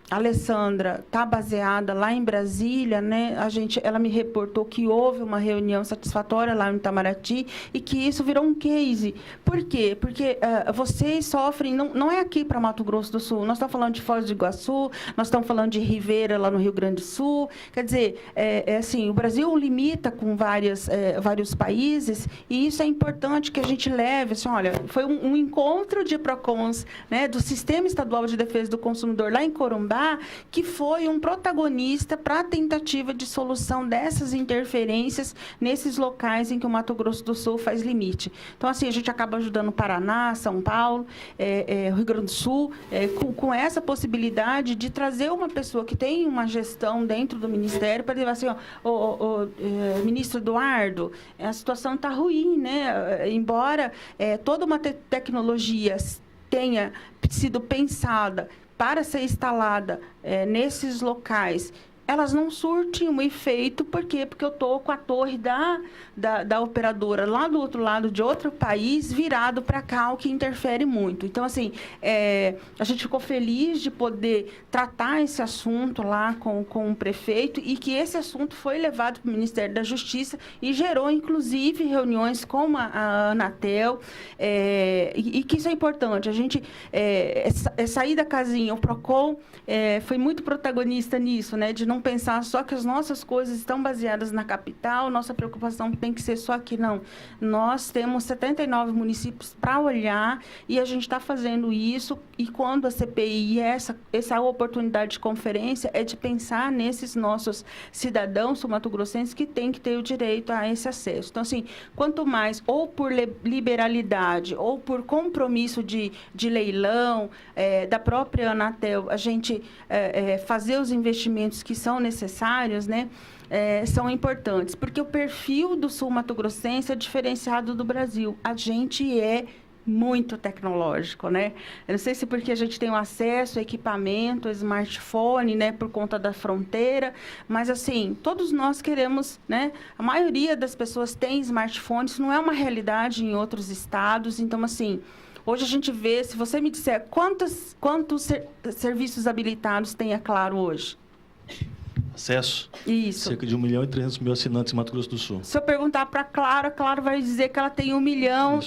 Alessandra está baseada lá em Brasília, né? Ela me reportou que houve uma reunião satisfatória lá em Itamaraty e que isso virou um case. Por quê? Porque vocês sofrem, não é aqui para Mato Grosso do Sul, nós estamos falando de Foz do Iguaçu, nós estamos falando de Ribeira, lá no Rio Grande do Sul. Quer dizer, assim, o Brasil limita com vários países e isso é importante que a gente leve. Assim, olha, foi um encontro de PROCONs, né, do Sistema Estadual de Defesa do Consumidor lá em Corumbá, Cuiabá, que foi um protagonista para a tentativa de solução dessas interferências nesses locais em que o Mato Grosso do Sul faz limite. Então, assim, a gente acaba ajudando o Paraná, São Paulo, Rio Grande do Sul, com essa possibilidade de trazer uma pessoa que tem uma gestão dentro do Ministério para dizer assim, ministro Eduardo, a situação está ruim, né? Embora toda uma tecnologia tenha sido pensada para ser instalada nesses locais, elas não surtem um efeito. Por quê? Porque eu estou com a torre da operadora lá do outro lado de outro país virado para cá, o que interfere muito. Então, assim, a gente ficou feliz de poder tratar esse assunto lá com o prefeito e que esse assunto foi levado para o Ministério da Justiça e gerou, inclusive, reuniões com a Anatel, e que isso é importante. A gente sair da casinha, o PROCON foi muito protagonista nisso, né, de não pensar só que as nossas coisas estão baseadas na capital, nossa preocupação tem que ser só aqui, não. Nós temos 79 municípios para olhar e a gente está fazendo isso, e quando a CPI, essa oportunidade de conferência é de pensar nesses nossos cidadãos sul-mato-grossenses que têm que ter o direito a esse acesso. Então, assim, quanto mais, ou por liberalidade, ou por compromisso de leilão, da própria Anatel, a gente fazer os investimentos que são necessários, né, são importantes, porque o perfil do sul-mato-grossense é diferenciado do Brasil. A gente é muito tecnológico, né? Eu não sei se porque a gente tem um acesso a equipamento, a smartphone, né, por conta da fronteira, mas, assim, todos nós queremos, né? A maioria das pessoas tem smartphone, isso não é uma realidade em outros estados. Então, assim, hoje a gente vê, se você me disser quantos serviços habilitados tem a Claro hoje?
Acesso?
Isso.
Cerca de 1.300.000 assinantes em Mato Grosso do Sul.
Se eu perguntar para a Claro vai dizer que ela tem 1 milhão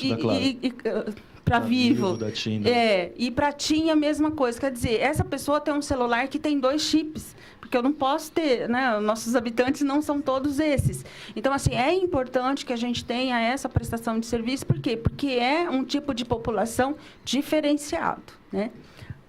para Vivo.
Da TIM, né?
E para TIM a mesma coisa. Quer dizer, essa pessoa tem um celular que tem 2 chips, porque eu não posso ter, né? Nossos habitantes não são todos esses. Então, assim, é importante que a gente tenha essa prestação de serviço. Por quê? Porque é um tipo de população diferenciado, né?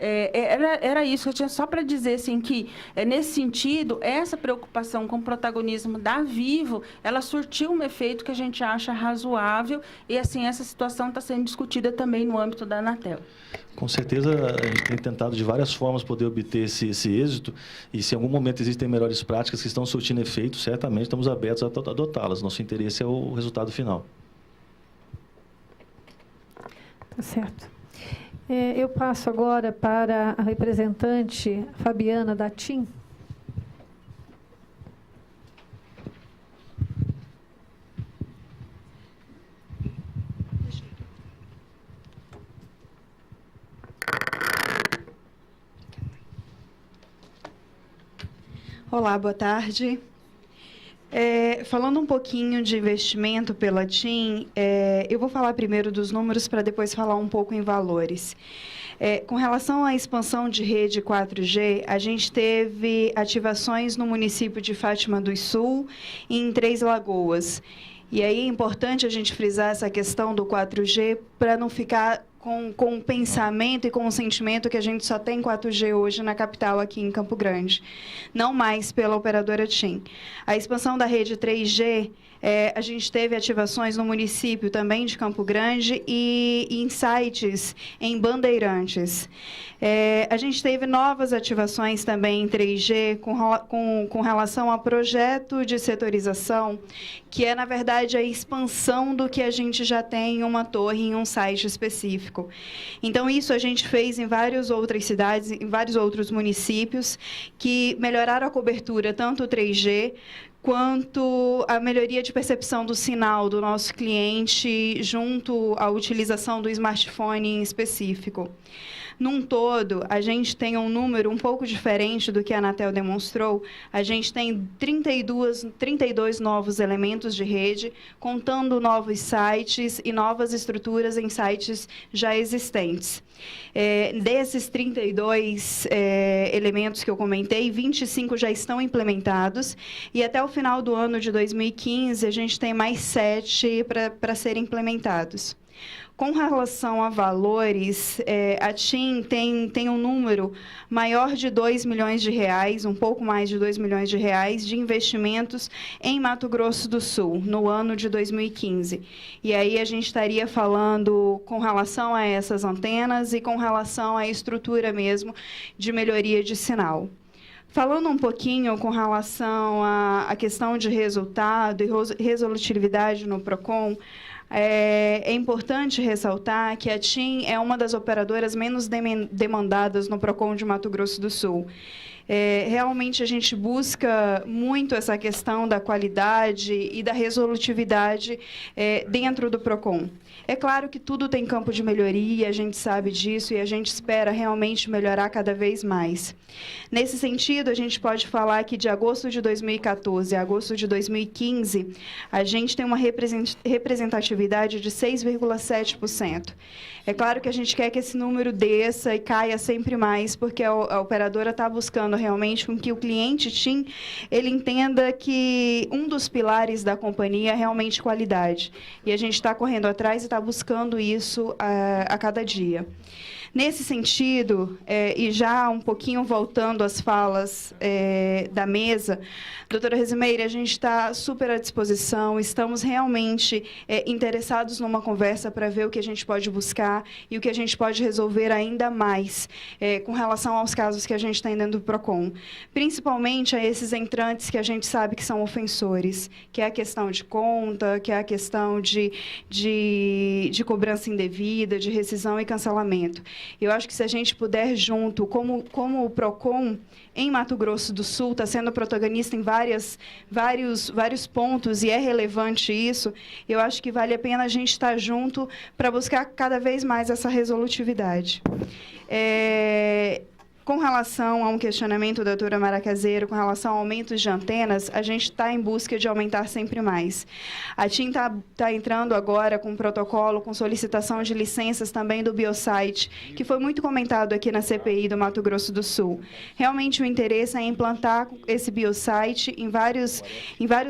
Era isso que eu tinha só para dizer, assim, que, nesse sentido, essa preocupação com o protagonismo da Vivo, ela surtiu um efeito que a gente acha razoável e, assim, essa situação está sendo discutida também no âmbito da Anatel.
Com certeza, a gente tem tentado de várias formas poder obter esse êxito, e se em algum momento existem melhores práticas que estão surtindo efeito, certamente estamos abertos a adotá-las. Nosso interesse é o resultado final.
Tá certo. Eu passo agora para a representante Fabiana da TIM.
Olá, boa tarde. Falando um pouquinho de investimento pela TIM, eu vou falar primeiro dos números para depois falar um pouco em valores. Com relação à expansão de rede 4G, a gente teve ativações no município de Fátima do Sul e em Três Lagoas. E aí é importante a gente frisar essa questão do 4G para não ficar com o pensamento e com o sentimento que a gente só tem 4G hoje na capital, aqui em Campo Grande. Não mais pela operadora TIM. A expansão da rede 3G, a gente teve ativações no município também de Campo Grande e em sites em Bandeirantes. A gente teve novas ativações também em 3G com relação a projeto de setorização, que é, na verdade, a expansão do que a gente já tem em uma torre, em um site específico. Então, isso a gente fez em várias outras cidades, em vários outros municípios, que melhoraram a cobertura, tanto 3G, quanto a melhoria de percepção do sinal do nosso cliente junto à utilização do smartphone em específico. Num todo, a gente tem um número um pouco diferente do que a Anatel demonstrou. A gente tem 32 novos elementos de rede, contando novos sites e novas estruturas em sites já existentes. Desses 32 elementos que eu comentei, 25 já estão implementados, e até o final do ano de 2015, a gente tem mais 7 para serem implementados. Com relação a valores, a TIM tem um número maior de R$2 milhões, um pouco mais de R$2 milhões de investimentos em Mato Grosso do Sul, no ano de 2015. E aí a gente estaria falando com relação a essas antenas e com relação à estrutura mesmo de melhoria de sinal. Falando um pouquinho com relação à questão de resultado e resolutividade no PROCON, é importante ressaltar que a TIM é uma das operadoras menos demandadas no PROCON de Mato Grosso do Sul. Realmente a gente busca muito essa questão da qualidade e da resolutividade dentro do PROCON. É claro que tudo tem campo de melhoria, a gente sabe disso e a gente espera realmente melhorar cada vez mais. Nesse sentido, a gente pode falar que de agosto de 2014 a agosto de 2015, a gente tem uma representatividade de 6,7%. É claro que a gente quer que esse número desça e caia sempre mais, porque a operadora está buscando realmente com que o cliente TIM ele entenda que um dos pilares da companhia é realmente qualidade. E a gente está correndo atrás e está buscando isso a cada dia. Nesse sentido, e já um pouquinho voltando às falas da mesa, doutora Rosimeire, a gente está super à disposição, estamos realmente interessados numa conversa para ver o que a gente pode buscar e o que a gente pode resolver ainda mais com relação aos casos que a gente tem dentro do PROCON, principalmente a esses entrantes que a gente sabe que são ofensores, que é a questão de conta, que é a questão de cobrança indevida, de rescisão e cancelamento. Eu acho que se a gente puder junto, como o PROCON em Mato Grosso do Sul está sendo protagonista em vários pontos e é relevante isso, eu acho que vale a pena a gente estar junto para buscar cada vez mais essa resolutividade. Com relação a um questionamento da doutora Mara Caseiro, com relação a aumentos de antenas, a gente está em busca de aumentar sempre mais. A TIM está entrando agora com um protocolo, com solicitação de licenças também do Biosite, que foi muito comentado aqui na CPI do Mato Grosso do Sul. Realmente o interesse é implantar esse Biosite em vários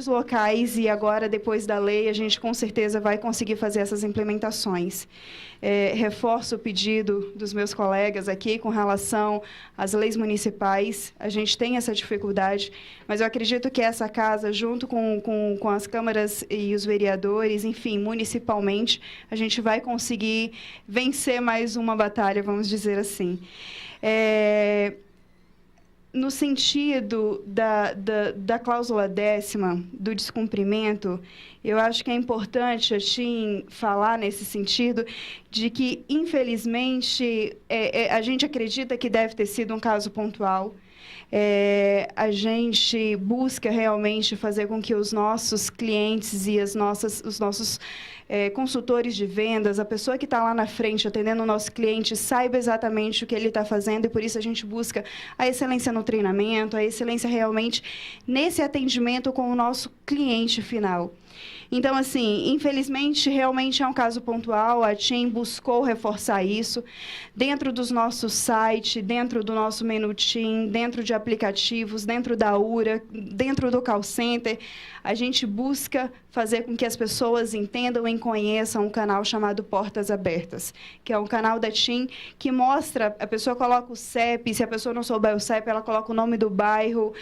locais e agora, depois da lei, a gente com certeza vai conseguir fazer essas implementações. Reforço o pedido dos meus colegas aqui com relação às leis municipais. A gente tem essa dificuldade, mas eu acredito que essa casa, junto com as câmaras e os vereadores, enfim, municipalmente, a gente vai conseguir vencer mais uma batalha, vamos dizer assim. No sentido da cláusula 10ª, do descumprimento, eu acho que é importante a TIM falar nesse sentido de que, infelizmente, a gente acredita que deve ter sido um caso pontual. A gente busca realmente fazer com que os nossos clientes e os nossos consultores de vendas, a pessoa que está lá na frente atendendo o nosso cliente, saiba exatamente o que ele está fazendo e, por isso, a gente busca a excelência no treinamento, a excelência realmente nesse atendimento com o nosso cliente final. Então, assim, infelizmente, realmente é um caso pontual, a TIM buscou reforçar isso dentro dos nossos sites, dentro do nosso menu TIM, dentro de aplicativos, dentro da URA, dentro do call center. A gente busca fazer com que as pessoas entendam e conheçam um canal chamado Portas Abertas, que é um canal da TIM que mostra, a pessoa coloca o CEP, se a pessoa não souber o CEP, ela coloca o nome do bairro,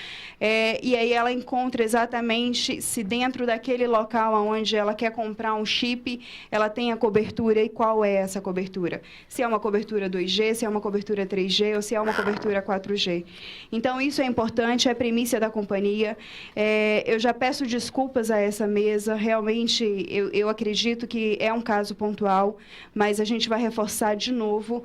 e aí ela encontra exatamente se dentro daquele local onde ela quer comprar um chip, ela tem a cobertura e qual é essa cobertura. Se é uma cobertura 2G, se é uma cobertura 3G ou se é uma cobertura 4G. Então, isso é importante, é primícia da companhia. Eu já peço desculpas a essa mesa, realmente eu acredito que é um caso pontual, mas a gente vai reforçar de novo,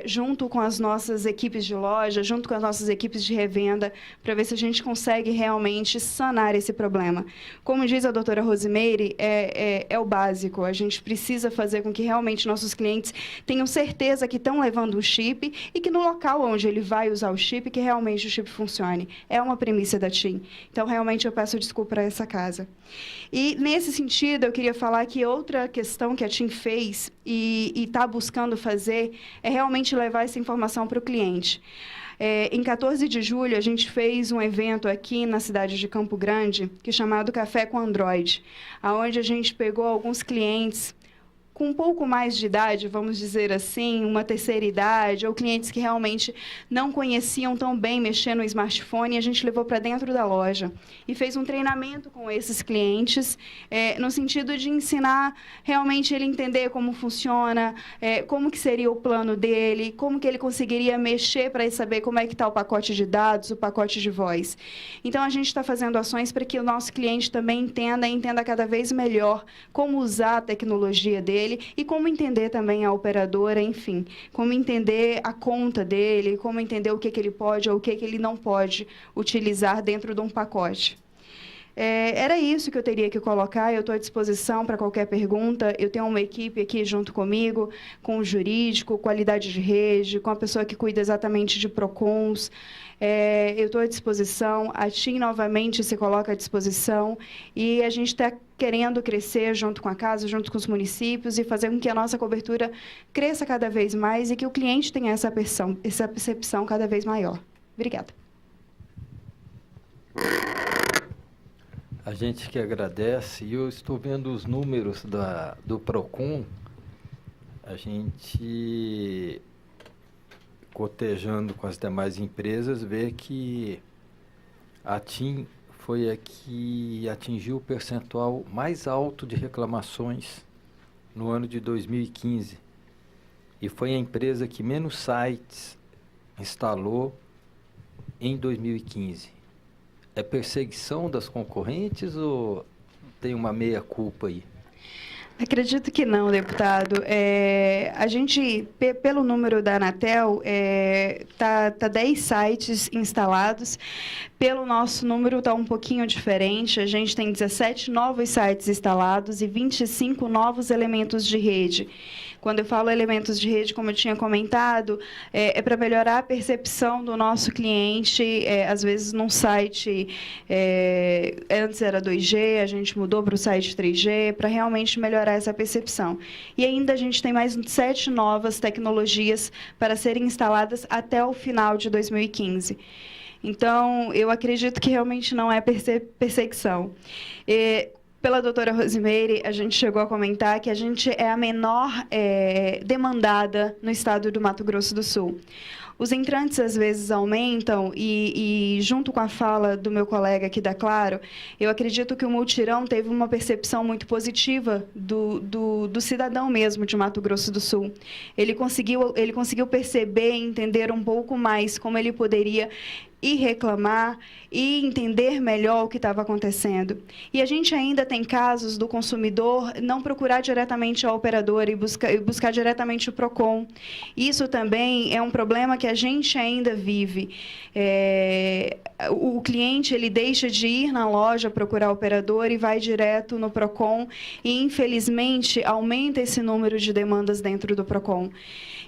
junto com as nossas equipes de loja, junto com as nossas equipes de revenda, para ver se a gente consegue realmente sanar esse problema. Como diz a doutora Rosimeire, é o básico, a gente precisa fazer com que realmente nossos clientes tenham certeza que estão levando o chip e que no local onde ele vai usar o chip, que realmente o chip funcione. É uma premissa da TIM. Então, realmente, eu peço desculpa para essa casa. E, nesse sentido, eu queria falar que outra questão que a TIM fez e está buscando fazer é realmente levar essa informação para o cliente. Em 14 de julho, a gente fez um evento aqui na cidade de Campo Grande, que é chamado Café com Android, onde a gente pegou alguns clientes com um pouco mais de idade, vamos dizer assim, uma terceira idade, ou clientes que realmente não conheciam tão bem mexer no smartphone, a gente levou para dentro da loja e fez um treinamento com esses clientes, no sentido de ensinar realmente ele entender como funciona, como que seria o plano dele, como que ele conseguiria mexer para saber como é que está o pacote de dados, o pacote de voz. Então, a gente está fazendo ações para que o nosso cliente também entenda cada vez melhor como usar a tecnologia dele, e como entender também a operadora, enfim, como entender a conta dele, como entender o que ele pode ou o que ele não pode utilizar dentro de um pacote. Era isso que eu teria que colocar. Eu estou à disposição para qualquer pergunta. Eu tenho uma equipe aqui junto comigo, com o jurídico, qualidade de rede, com a pessoa que cuida exatamente de PROCONs. Eu estou à disposição, a TIM novamente se coloca à disposição, e a gente está querendo crescer junto com a casa, junto com os municípios, e fazer com que a nossa cobertura cresça cada vez mais e que o cliente tenha essa percepção cada vez maior. Obrigada.
A gente que agradece, e eu estou vendo os números do PROCON, a gente, cotejando com as demais empresas, vê que a TIM foi a que atingiu o percentual mais alto de reclamações no ano de 2015. E foi a empresa que menos sites instalou em 2015. É perseguição das concorrentes ou tem uma meia-culpa aí?
Acredito que não, deputado. A gente, pelo número da Anatel, tá 10 sites instalados. Pelo nosso número, está um pouquinho diferente. A gente tem 17 novos sites instalados e 25 novos elementos de rede. Quando eu falo elementos de rede, como eu tinha comentado, é para melhorar a percepção do nosso cliente. Às vezes, num site, antes era 2G, a gente mudou para o site 3G, para realmente melhorar essa percepção. E ainda a gente tem mais 7 novas tecnologias para serem instaladas até o final de 2015. Então, eu acredito que realmente não é perseguição. Pela doutora Rosimeire, a gente chegou a comentar que a gente é a menor demandada no estado do Mato Grosso do Sul. Os entrantes, às vezes, aumentam e, junto com a fala do meu colega aqui da Claro, eu acredito que o mutirão teve uma percepção muito positiva do cidadão mesmo de Mato Grosso do Sul. Ele conseguiu perceber e entender um pouco mais como ele poderia ir reclamar e entender melhor o que estava acontecendo. E a gente ainda tem casos do consumidor não procurar diretamente a operadora e buscar diretamente o PROCON. Isso também é um problema que a gente ainda vive. O cliente ele deixa de ir na loja procurar a operadora e vai direto no PROCON e, infelizmente, aumenta esse número de demandas dentro do PROCON.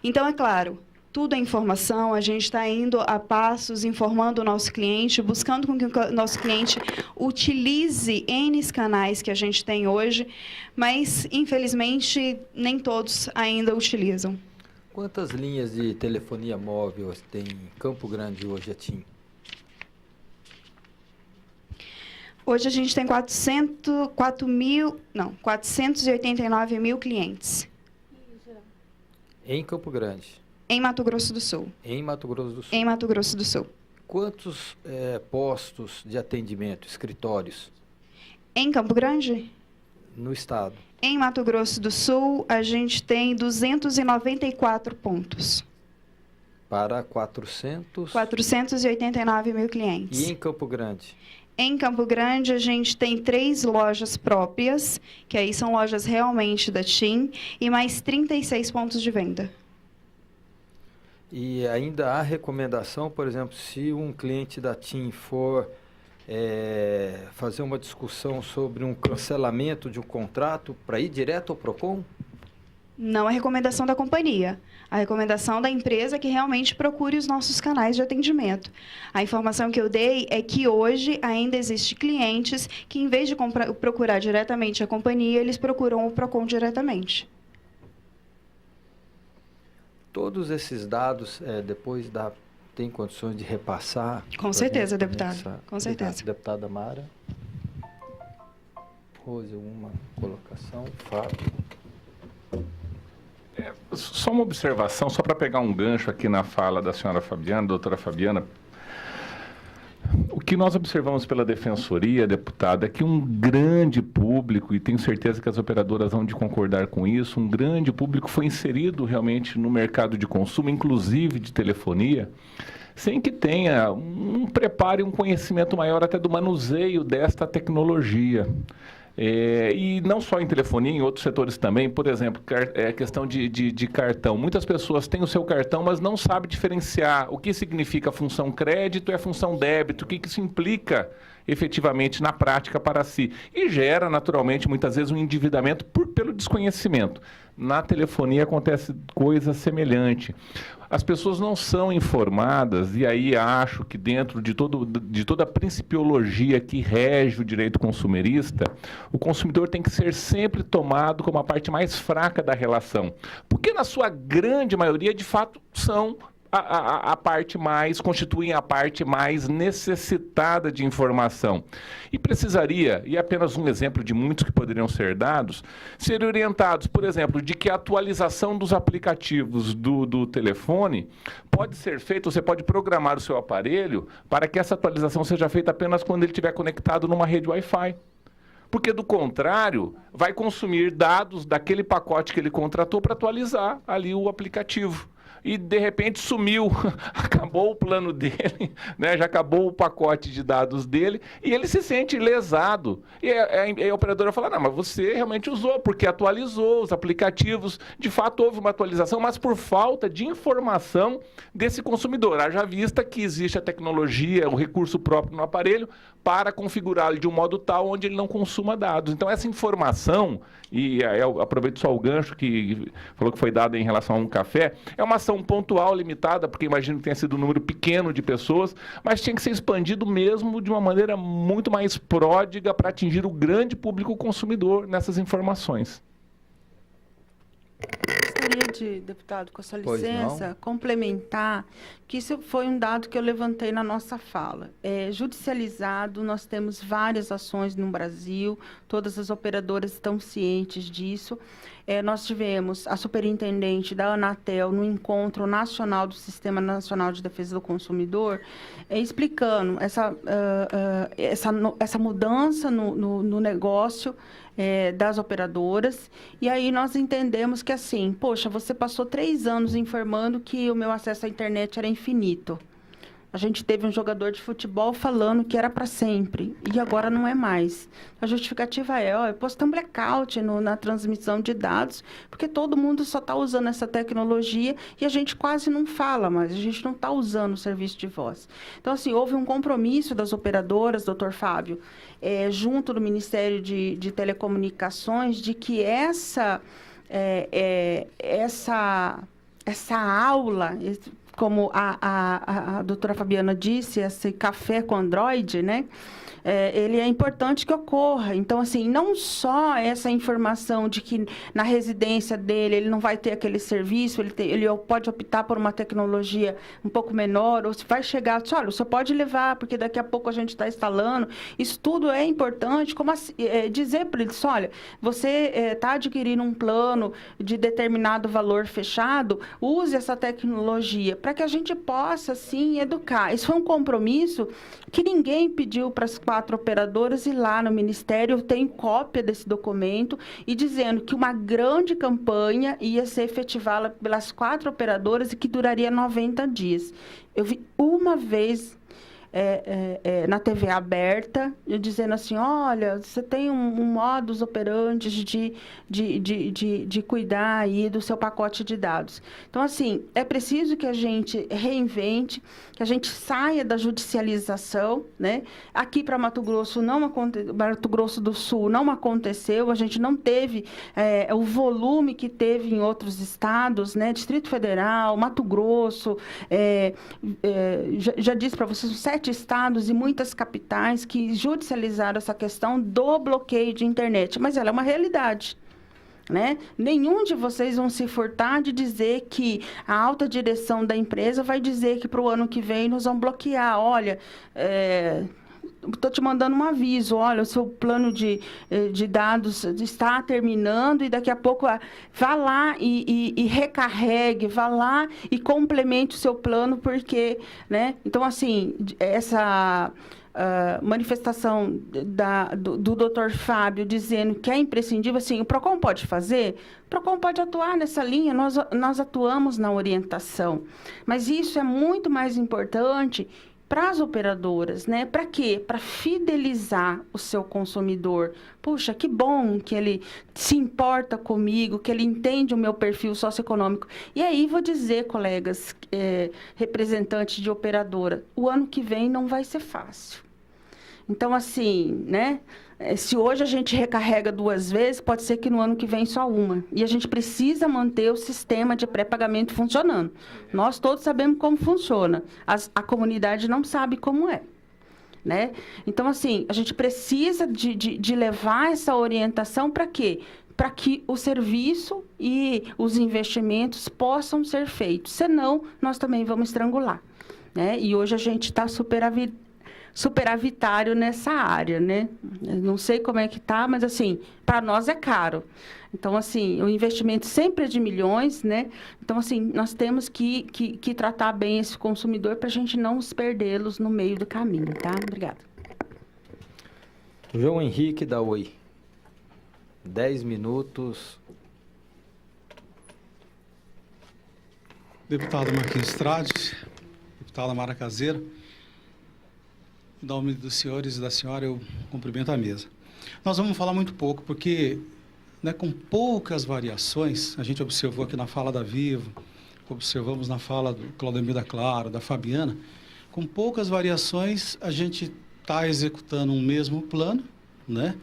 Então, é claro, tudo é informação, a gente está indo a passos, informando o nosso cliente, buscando com que o nosso cliente utilize N canais que a gente tem hoje, mas, infelizmente, nem todos ainda utilizam.
Quantas linhas de telefonia móvel tem em Campo Grande hoje, a TIM?
Hoje a gente tem 489 mil clientes.
Em Campo Grande?
Em Mato Grosso do Sul.
Em Mato Grosso do Sul.
Em Mato Grosso do Sul.
Quantos postos de atendimento, escritórios?
Em Campo Grande?
No estado.
Em Mato Grosso do Sul, a gente tem 294 pontos.
Para
489 mil clientes.
E em Campo Grande?
Em Campo Grande, a gente tem 3 lojas próprias, que aí são lojas realmente da TIM, e mais 36 pontos de venda.
E ainda há recomendação, por exemplo, se um cliente da TIM for fazer uma discussão sobre um cancelamento de um contrato, para ir direto ao PROCON?
Não é recomendação da companhia. A recomendação da empresa é que realmente procure os nossos canais de atendimento. A informação que eu dei é que hoje ainda existem clientes que, em vez de procurar diretamente a companhia, eles procuram o PROCON diretamente.
Todos esses dados, depois tem condições de repassar?
Com certeza, deputado. Com certeza.
Deputada Mara. Rose, alguma colocação? Fábio.
Só uma observação, só para pegar um gancho aqui na fala da senhora Fabiana, doutora Fabiana. O que nós observamos pela Defensoria, deputada, é que um grande público, e tenho certeza que as operadoras vão de concordar com isso, um grande público foi inserido realmente no mercado de consumo, inclusive de telefonia, sem que tenha um preparo e um conhecimento maior até do manuseio desta tecnologia. E não só em telefonia, em outros setores também, por exemplo, questão de cartão. Muitas pessoas têm o seu cartão, mas não sabem diferenciar o que significa a função crédito e a função débito, o que isso implica efetivamente na prática para si. E gera, naturalmente, muitas vezes um endividamento pelo desconhecimento. Na telefonia acontece coisa semelhante. As pessoas não são informadas, e aí acho que dentro de toda a principiologia que rege o direito consumerista, o consumidor tem que ser sempre tomado como a parte mais fraca da relação. Porque na sua grande maioria, de fato, são constituem a parte mais necessitada de informação. E precisaria, e apenas um exemplo de muitos que poderiam ser dados, ser orientados, por exemplo, de que a atualização dos aplicativos do telefone pode ser feita, você pode programar o seu aparelho para que essa atualização seja feita apenas quando ele estiver conectado numa rede Wi-Fi. Porque, do contrário, vai consumir dados daquele pacote que ele contratou para atualizar ali o aplicativo. E, de repente, sumiu, acabou o plano dele, né? Já acabou o pacote de dados dele, e ele se sente lesado. E a operadora fala, não, mas você realmente usou, porque atualizou os aplicativos, de fato houve uma atualização, mas por falta de informação desse consumidor. Haja vista que existe a tecnologia, o recurso próprio no aparelho, para configurá-lo de um modo tal onde ele não consuma dados. Então, essa informação, e eu aproveito só o gancho que falou que foi dado em relação a um café, é uma ação pontual, limitada, porque imagino que tenha sido um número pequeno de pessoas, mas tinha que ser expandido mesmo de uma maneira muito mais pródiga para atingir o grande público consumidor nessas informações.
Gostaria de, deputado, com a sua licença, complementar que isso foi um dado que eu levantei na nossa fala. Judicializado, nós temos várias ações no Brasil, todas as operadoras estão cientes disso. Nós tivemos a superintendente da Anatel no Encontro Nacional do Sistema Nacional de Defesa do Consumidor, explicando essa mudança no negócio das operadoras. E aí nós entendemos que, assim, poxa, você passou 3 anos informando que o meu acesso à internet era infinito. A gente teve um jogador de futebol falando que era para sempre, e agora não é mais. A justificativa eu posso ter um blackout na transmissão de dados, porque todo mundo só está usando essa tecnologia e a gente quase não fala mais, a gente não está usando o serviço de voz. Então, assim, houve um compromisso das operadoras, doutor Fábio, junto do Ministério de Telecomunicações, de que essa aula, como a doutora Fabiana disse, esse café com Android, né? Ele é importante que ocorra. Então, assim, não só essa informação de que na residência dele ele não vai ter aquele serviço, ele pode optar por uma tecnologia um pouco menor, ou se vai chegar, olha, você pode levar, porque daqui a pouco a gente está instalando. Isso tudo é importante, como dizer para eles, olha, você está adquirindo um plano de determinado valor fechado, use essa tecnologia, para que a gente possa, sim, educar. Isso foi um compromisso que ninguém pediu para as 4 operadoras, e lá no Ministério eu tenho cópia desse documento, e dizendo que uma grande campanha ia ser efetivada pelas 4 operadoras e que duraria 90 dias. Eu vi uma vez na TV aberta, dizendo assim, olha, você tem um modus operandi de cuidar aí do seu pacote de dados. Então, assim, é preciso que a gente reinvente, que a gente saia da judicialização, né? Aqui para Mato Grosso do Sul não aconteceu, a gente não teve o volume que teve em outros estados, né? Distrito Federal, Mato Grosso, já disse para vocês, 7 estados e muitas capitais que judicializaram essa questão do bloqueio de internet, mas ela é uma realidade. Né? Nenhum de vocês vão se furtar de dizer que a alta direção da empresa vai dizer que para o ano que vem nós vamos bloquear. Olha, estou te mandando um aviso, olha, o seu plano de dados está terminando e daqui a pouco vá lá e recarregue, vá lá e complemente o seu plano, porque, né? Então, assim, essa manifestação do Dr. Fábio dizendo que é imprescindível, assim, o PROCON pode fazer? O PROCON pode atuar nessa linha, nós atuamos na orientação, mas isso é muito mais importante para as operadoras, né? Para quê? Para fidelizar o seu consumidor. Puxa, que bom que ele se importa comigo, que ele entende o meu perfil socioeconômico. E aí, vou dizer, colegas, representantes de operadora, o ano que vem não vai ser fácil. Então, assim, né? Se hoje a gente recarrega 2 vezes, pode ser que no ano que vem só uma. E a gente precisa manter o sistema de pré-pagamento funcionando. Nós todos sabemos como funciona. A comunidade não sabe como é. Né? Então, assim, a gente precisa de levar essa orientação para quê? Para que o serviço e os investimentos possam ser feitos. Senão, nós também vamos estrangular. Né? E hoje a gente está superavitário nessa área, né? Eu não sei como é que está, mas, assim, para nós é caro. Então, assim, o investimento sempre é de milhões, né? Então, assim, nós temos que tratar bem esse consumidor para a gente não os perdê-los no meio do caminho, tá? Obrigada.
João Henrique da Oi. 10 minutos.
Deputado Marquinhos Trades, deputada Mara Caseiro, em nome dos senhores e da senhora, eu cumprimento a mesa. Nós vamos falar muito pouco, porque, né, com poucas variações, a gente observou aqui na fala da Vivo, observamos na fala do Claudemir da Claro, da Fabiana, com poucas variações, a gente está executando um mesmo plano, né,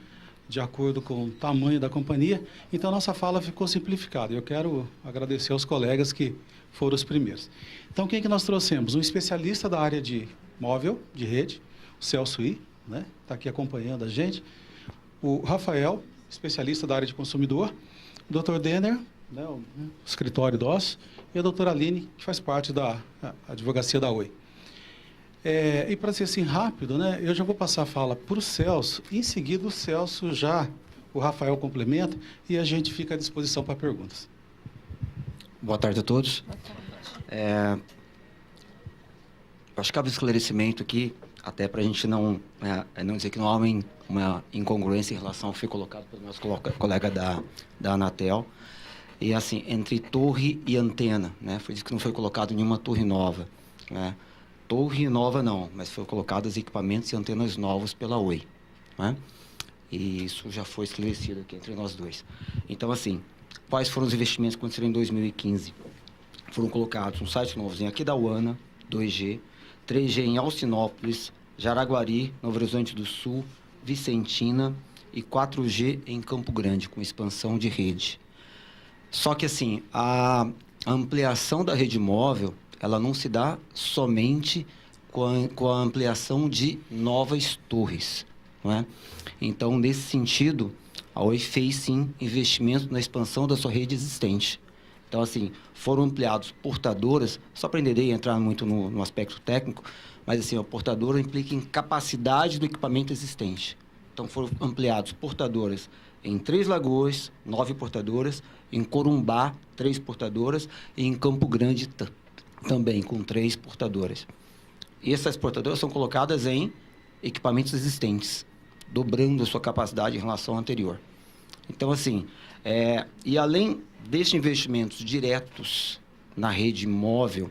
de acordo com o tamanho da companhia, então nossa fala ficou simplificada. Eu quero agradecer aos colegas que foram os primeiros. Então, quem que nós trouxemos? Um especialista da área de móvel, de rede, o Celso I, né, está aqui acompanhando a gente, o Rafael, especialista da área de consumidor, o Dr. Denner, né, o escritório DOS, e a doutora Aline, que faz parte da advocacia da Oi. E para ser assim rápido, né, eu já vou passar a fala para o Celso, e em seguida o Rafael complementa, e a gente fica à disposição para perguntas.
Boa tarde a todos. Boa tarde. Acho que cabe um esclarecimento aqui, até para a gente não dizer que não há uma incongruência em relação ao que foi colocado pelo nosso colega da Anatel. E assim, entre torre e antena, né? Foi dito que não foi colocado nenhuma torre nova, né? Torre nova não, mas foi colocados equipamentos e antenas novos pela Oi, né? E isso já foi esclarecido aqui entre nós dois. Então, assim, quais foram os investimentos que aconteceram em 2015? Foram colocados um site novozinho aqui da Uana, 2G, 3G em Alcinópolis, Jaraguari, Novo Horizonte do Sul, Vicentina e 4G em Campo Grande, com expansão de rede. Só que, assim, a ampliação da rede móvel, ela não se dá somente com a ampliação de novas torres, não é? Então, nesse sentido, a Oi fez, sim, investimento na expansão da sua rede existente. Então, assim, foram ampliados portadoras, só para entender e entrar muito no aspecto técnico, mas, assim, a portadora implica em capacidade do equipamento existente. Então, foram ampliados portadoras em Três Lagoas, 9 portadoras, em Corumbá, 3 portadoras, e em Campo Grande também, com 3 portadoras. E essas portadoras são colocadas em equipamentos existentes, dobrando a sua capacidade em relação ao anterior. Então, assim, e além destes investimentos diretos na rede móvel,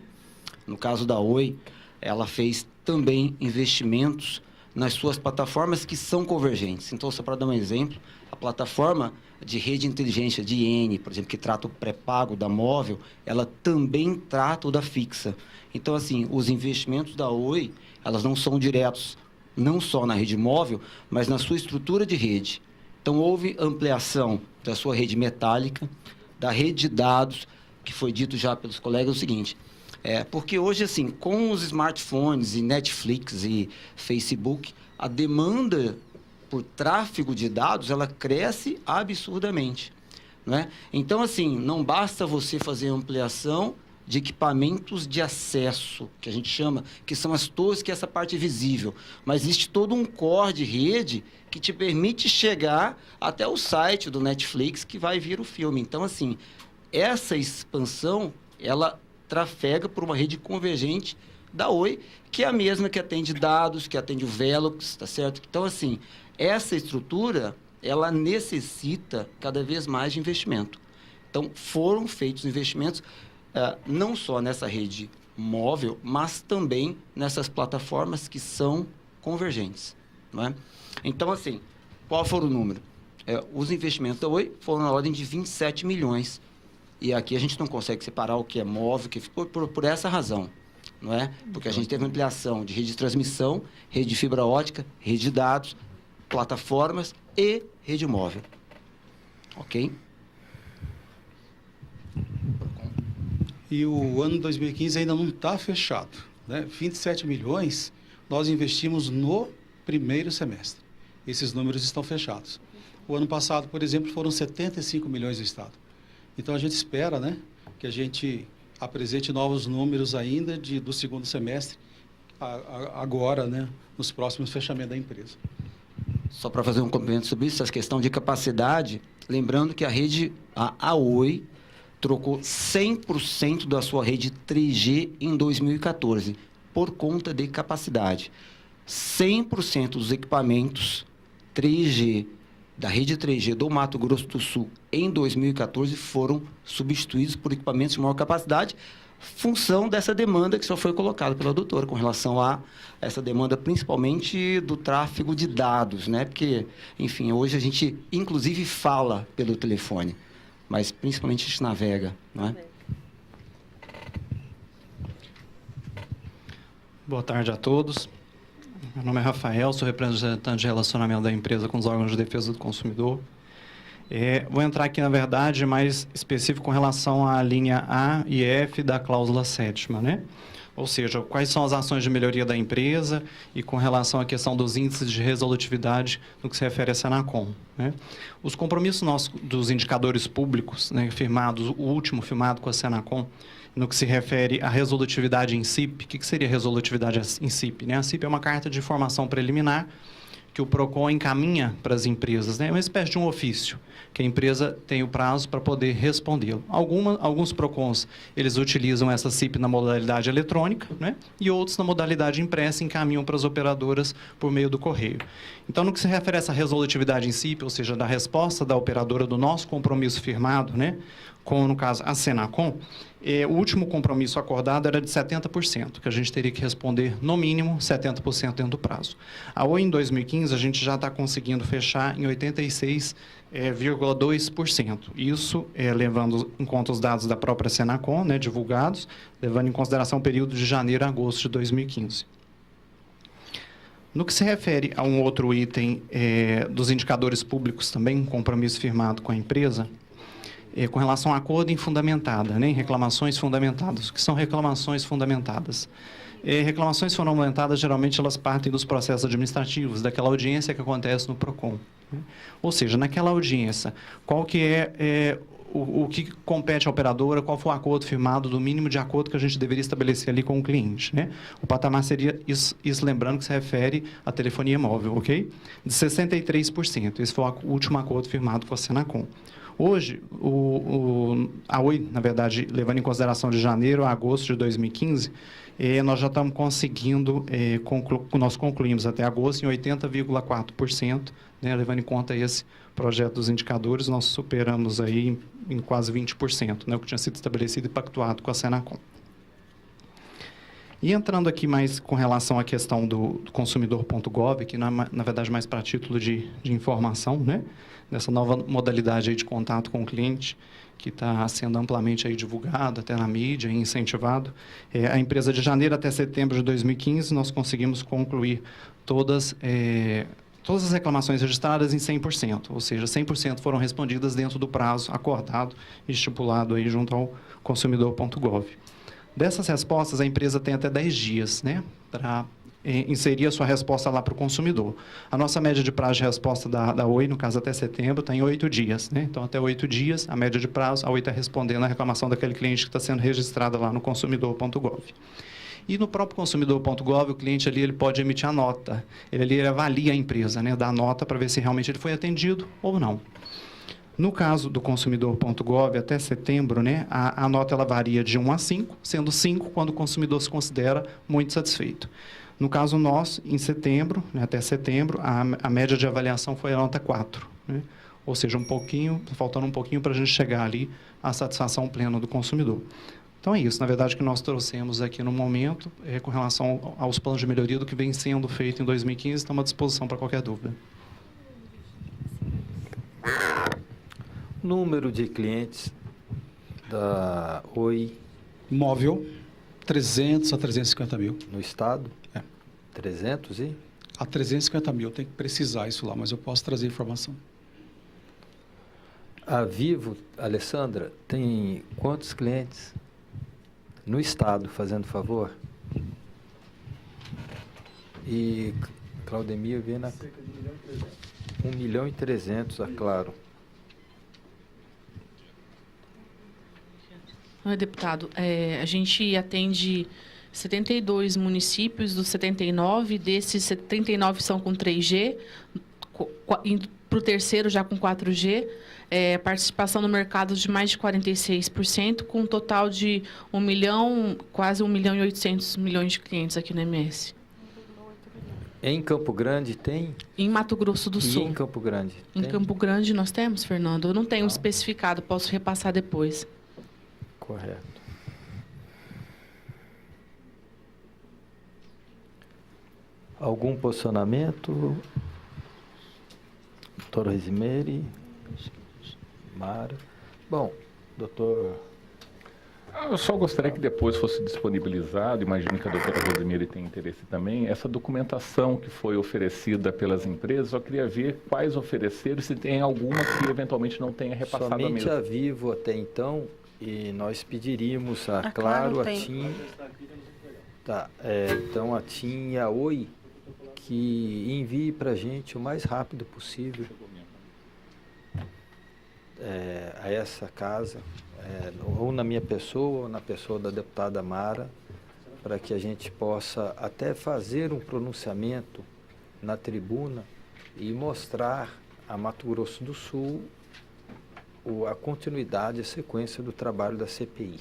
no caso da Oi, ela fez também investimentos nas suas plataformas que são convergentes. Então, só para dar um exemplo, a plataforma de rede inteligência de IN, por exemplo, que trata o pré-pago da móvel, ela também trata o da fixa. Então, assim, os investimentos da Oi, elas não são diretos, não só na rede móvel, mas na sua estrutura de rede. Então, houve ampliação da sua rede metálica, da rede de dados, que foi dito já pelos colegas o seguinte, porque hoje, assim, com os smartphones e Netflix e Facebook, a demanda por tráfego de dados, ela cresce absurdamente, né? Então, assim, não basta você fazer ampliação de equipamentos de acesso, que a gente chama, que são as torres, que é essa parte visível. Mas existe todo um core de rede que te permite chegar até o site do Netflix, que vai vir o filme. Então, assim, essa expansão, ela trafega por uma rede convergente da Oi, que é a mesma que atende dados, que atende o Velox, tá certo? Então, assim, essa estrutura, ela necessita cada vez mais de investimento. Então, foram feitos investimentos não só nessa rede móvel, mas também nessas plataformas que são convergentes, não é? Então, assim, qual foi o número? Os investimentos da Oi foram na ordem de 27 milhões. E aqui a gente não consegue separar o que é móvel, que por essa razão, não é? Porque a gente teve ampliação de rede de transmissão, rede de fibra ótica, rede de dados, plataformas e rede móvel. Ok?
E o ano 2015 ainda não está fechado, né? 27 milhões nós investimos no primeiro semestre. Esses números estão fechados. O ano passado, por exemplo, foram 75 milhões do Estado. Então, a gente espera, né, que a gente apresente novos números ainda do segundo semestre, agora, né, nos próximos fechamentos da empresa.
Só para fazer um complemento sobre isso, essa questão de capacidade, lembrando que a Oi trocou 100% da sua rede 3G em 2014, por conta de capacidade. 100% dos equipamentos 3G, da rede 3G do Mato Grosso do Sul, em 2014, foram substituídos por equipamentos de maior capacidade, função dessa demanda que só foi colocada pela doutora, com relação a essa demanda, principalmente do tráfego de dados, né? Porque, enfim, hoje a gente, inclusive, fala pelo telefone, mas principalmente a gente navega, não é?
Boa tarde a todos. Meu nome é Rafael, sou representante de relacionamento da empresa com os órgãos de defesa do consumidor. Vou entrar aqui, na verdade, mais específico com relação à linha A e F da cláusula 7ª, né? Ou seja, quais são as ações de melhoria da empresa e com relação à questão dos índices de resolutividade no que se refere a Senacom, né? Os compromissos nossos dos indicadores públicos, né, firmados, o último firmado com a Senacom, no que se refere à resolutividade em CIP. O que seria resolutividade em CIP, né? A CIP é uma carta de informação preliminar que o PROCON encaminha para as empresas, né? É uma espécie de um ofício, que a empresa tem o prazo para poder respondê-lo. Alguns PROCONs, eles utilizam essa CIP na modalidade eletrônica, né? E outros na modalidade impressa encaminham para as operadoras por meio do correio. Então, no que se refere a essa resolutividade em CIP, ou seja, da resposta da operadora do nosso compromisso firmado, né? Com, no caso, a Senacom, o último compromisso acordado era de 70%, que a gente teria que responder, no mínimo, 70% dentro do prazo. A Oi, em 2015, a gente já está conseguindo fechar em 86,2%. Isso levando em conta os dados da própria Senacom, né, divulgados, levando em consideração o período de janeiro a agosto de 2015. No que se refere a um outro item dos indicadores públicos também, um compromisso firmado com a empresa, com relação a acordo infundamentada, né, em reclamações fundamentadas. O que são reclamações fundamentadas? Reclamações fundamentadas, geralmente, elas partem dos processos administrativos, daquela audiência que acontece no PROCON, né? Ou seja, naquela audiência, qual que o que compete à operadora, qual foi o acordo firmado, do mínimo de acordo que a gente deveria estabelecer ali com o cliente, né? O patamar seria, isso lembrando que se refere à telefonia móvel, ok? De 63%. Esse foi o último acordo firmado com a Senacom. Hoje, a Oi, na verdade, levando em consideração de janeiro a agosto de 2015, nós já estamos conseguindo, nós concluímos até agosto em 80,4%, né, levando em conta esse projeto dos indicadores, nós superamos aí em quase 20%, né, o que tinha sido estabelecido e pactuado com a Senacom. E entrando aqui mais com relação à questão do consumidor.gov, que na verdade mais para título de informação, né? Nessa nova modalidade aí de contato com o cliente, que está sendo amplamente aí divulgado, até na mídia e incentivado. A empresa, de janeiro até setembro de 2015, nós conseguimos concluir todas as reclamações registradas em 100%, ou seja, 100% foram respondidas dentro do prazo acordado e estipulado aí junto ao consumidor.gov. Dessas respostas, a empresa tem até 10 dias, né, para inserir a sua resposta lá para o consumidor. A nossa média de prazo de resposta da Oi, no caso até setembro, está em 8 dias. Né? Então, até 8 dias, a média de prazo, a Oi está respondendo a reclamação daquele cliente que está sendo registrada lá no consumidor.gov. E no próprio consumidor.gov, o cliente ali ele pode emitir a nota. Ele avalia a empresa, né? Dá a nota para ver se realmente ele foi atendido ou não. No caso do consumidor.gov, até setembro, né, a nota ela varia de 1 a 5, sendo 5 quando o consumidor se considera muito satisfeito. No caso nosso, em setembro, né, até setembro, a média de avaliação foi a nota 4. Né? Ou seja, faltando um pouquinho para a gente chegar ali à satisfação plena do consumidor. Então é isso, na verdade, que nós trouxemos aqui no momento, com relação aos planos de melhoria do que vem sendo feito em 2015, estamos à disposição para qualquer dúvida.
Número de clientes da Oi
Móvel, 300 a 350 mil.
no estado?
É.
300 e?
A 350 mil, tem que precisar isso lá, mas eu posso trazer informação.
A Vivo, Alessandra, tem quantos clientes no estado, fazendo favor? E Claudemir vê na... 1.300.000, é claro.
Deputado, a gente atende 72 municípios, dos 79, desses 39 são com 3G, indo para o terceiro já com 4G, participação no mercado de mais de 46%, com um total de quase 1.800.000 de clientes aqui no MS.
Em Campo Grande tem?
Em Mato Grosso do Sul.
E em Campo Grande?
Em
Tem?
Campo Grande nós temos, Fernando? Eu não tenho
Não.
especificado, posso repassar depois.
Correto. Algum posicionamento? Doutor Rosemary? Mara? Bom, doutor...
Eu só gostaria que depois fosse disponibilizado, imagino que a doutora Rosemary tem interesse também, essa documentação que foi oferecida pelas empresas. Só queria ver quais ofereceram e se tem alguma que eventualmente não tenha repassado a
Somente
mesma.
a Vivo até então, e nós pediríamos a
A
Claro,
Claro
a
tem.
TIM... Tá, então a TIM e a Oi que envie para a gente o mais rápido possível a essa casa, ou na minha pessoa, ou na pessoa da deputada Mara, para que a gente possa até fazer um pronunciamento na tribuna e mostrar a Mato Grosso do Sul a continuidade, a sequência do trabalho da CPI.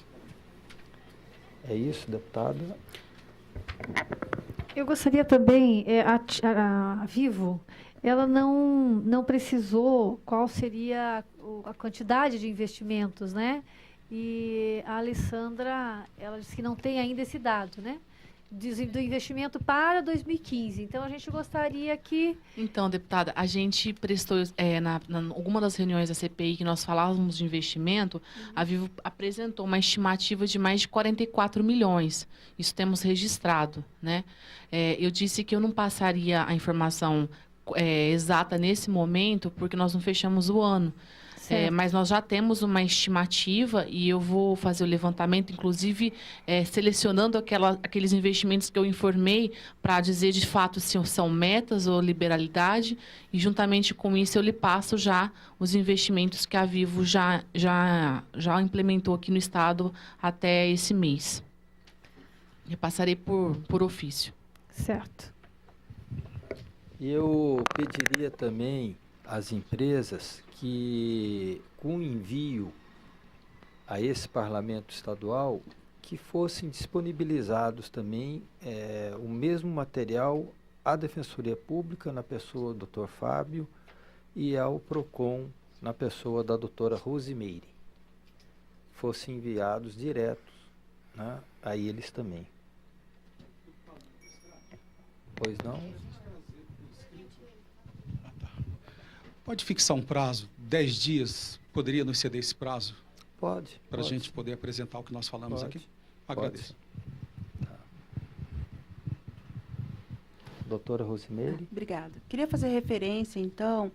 É isso, deputada?
Eu gostaria também, a Vivo, ela não precisou qual seria a quantidade de investimentos, né? E a Alessandra, ela disse que não tem ainda esse dado, né? Do investimento para 2015. Então, a gente gostaria que...
Então, deputada, a gente prestou, alguma das reuniões da CPI que nós falávamos de investimento, a Vivo apresentou uma estimativa de mais de 44 milhões. Isso temos registrado, né? Eu disse que eu não passaria a informação exata nesse momento, porque nós não fechamos o ano. Mas nós já temos uma estimativa e eu vou fazer o levantamento, inclusive selecionando aqueles investimentos que eu informei para dizer de fato se são metas ou liberalidade, e juntamente com isso eu lhe passo já os investimentos que a Vivo já implementou aqui no estado até esse mês. Eu passarei por ofício.
Certo.
E eu pediria também às empresas que, com envio a esse parlamento estadual, que fossem disponibilizados também o mesmo material à Defensoria Pública, na pessoa do Dr. Fábio, e ao PROCON, na pessoa da doutora Rosemary. Fossem enviados diretos, né, a eles também. Pois não?
Pode fixar um prazo, 10 dias, poderia nos ceder esse prazo?
Pode.
Para a gente poder apresentar o que nós falamos
Pode.
aqui? Agradeço.
Tá. Doutora Rosemary?
Obrigada. Queria fazer referência, então,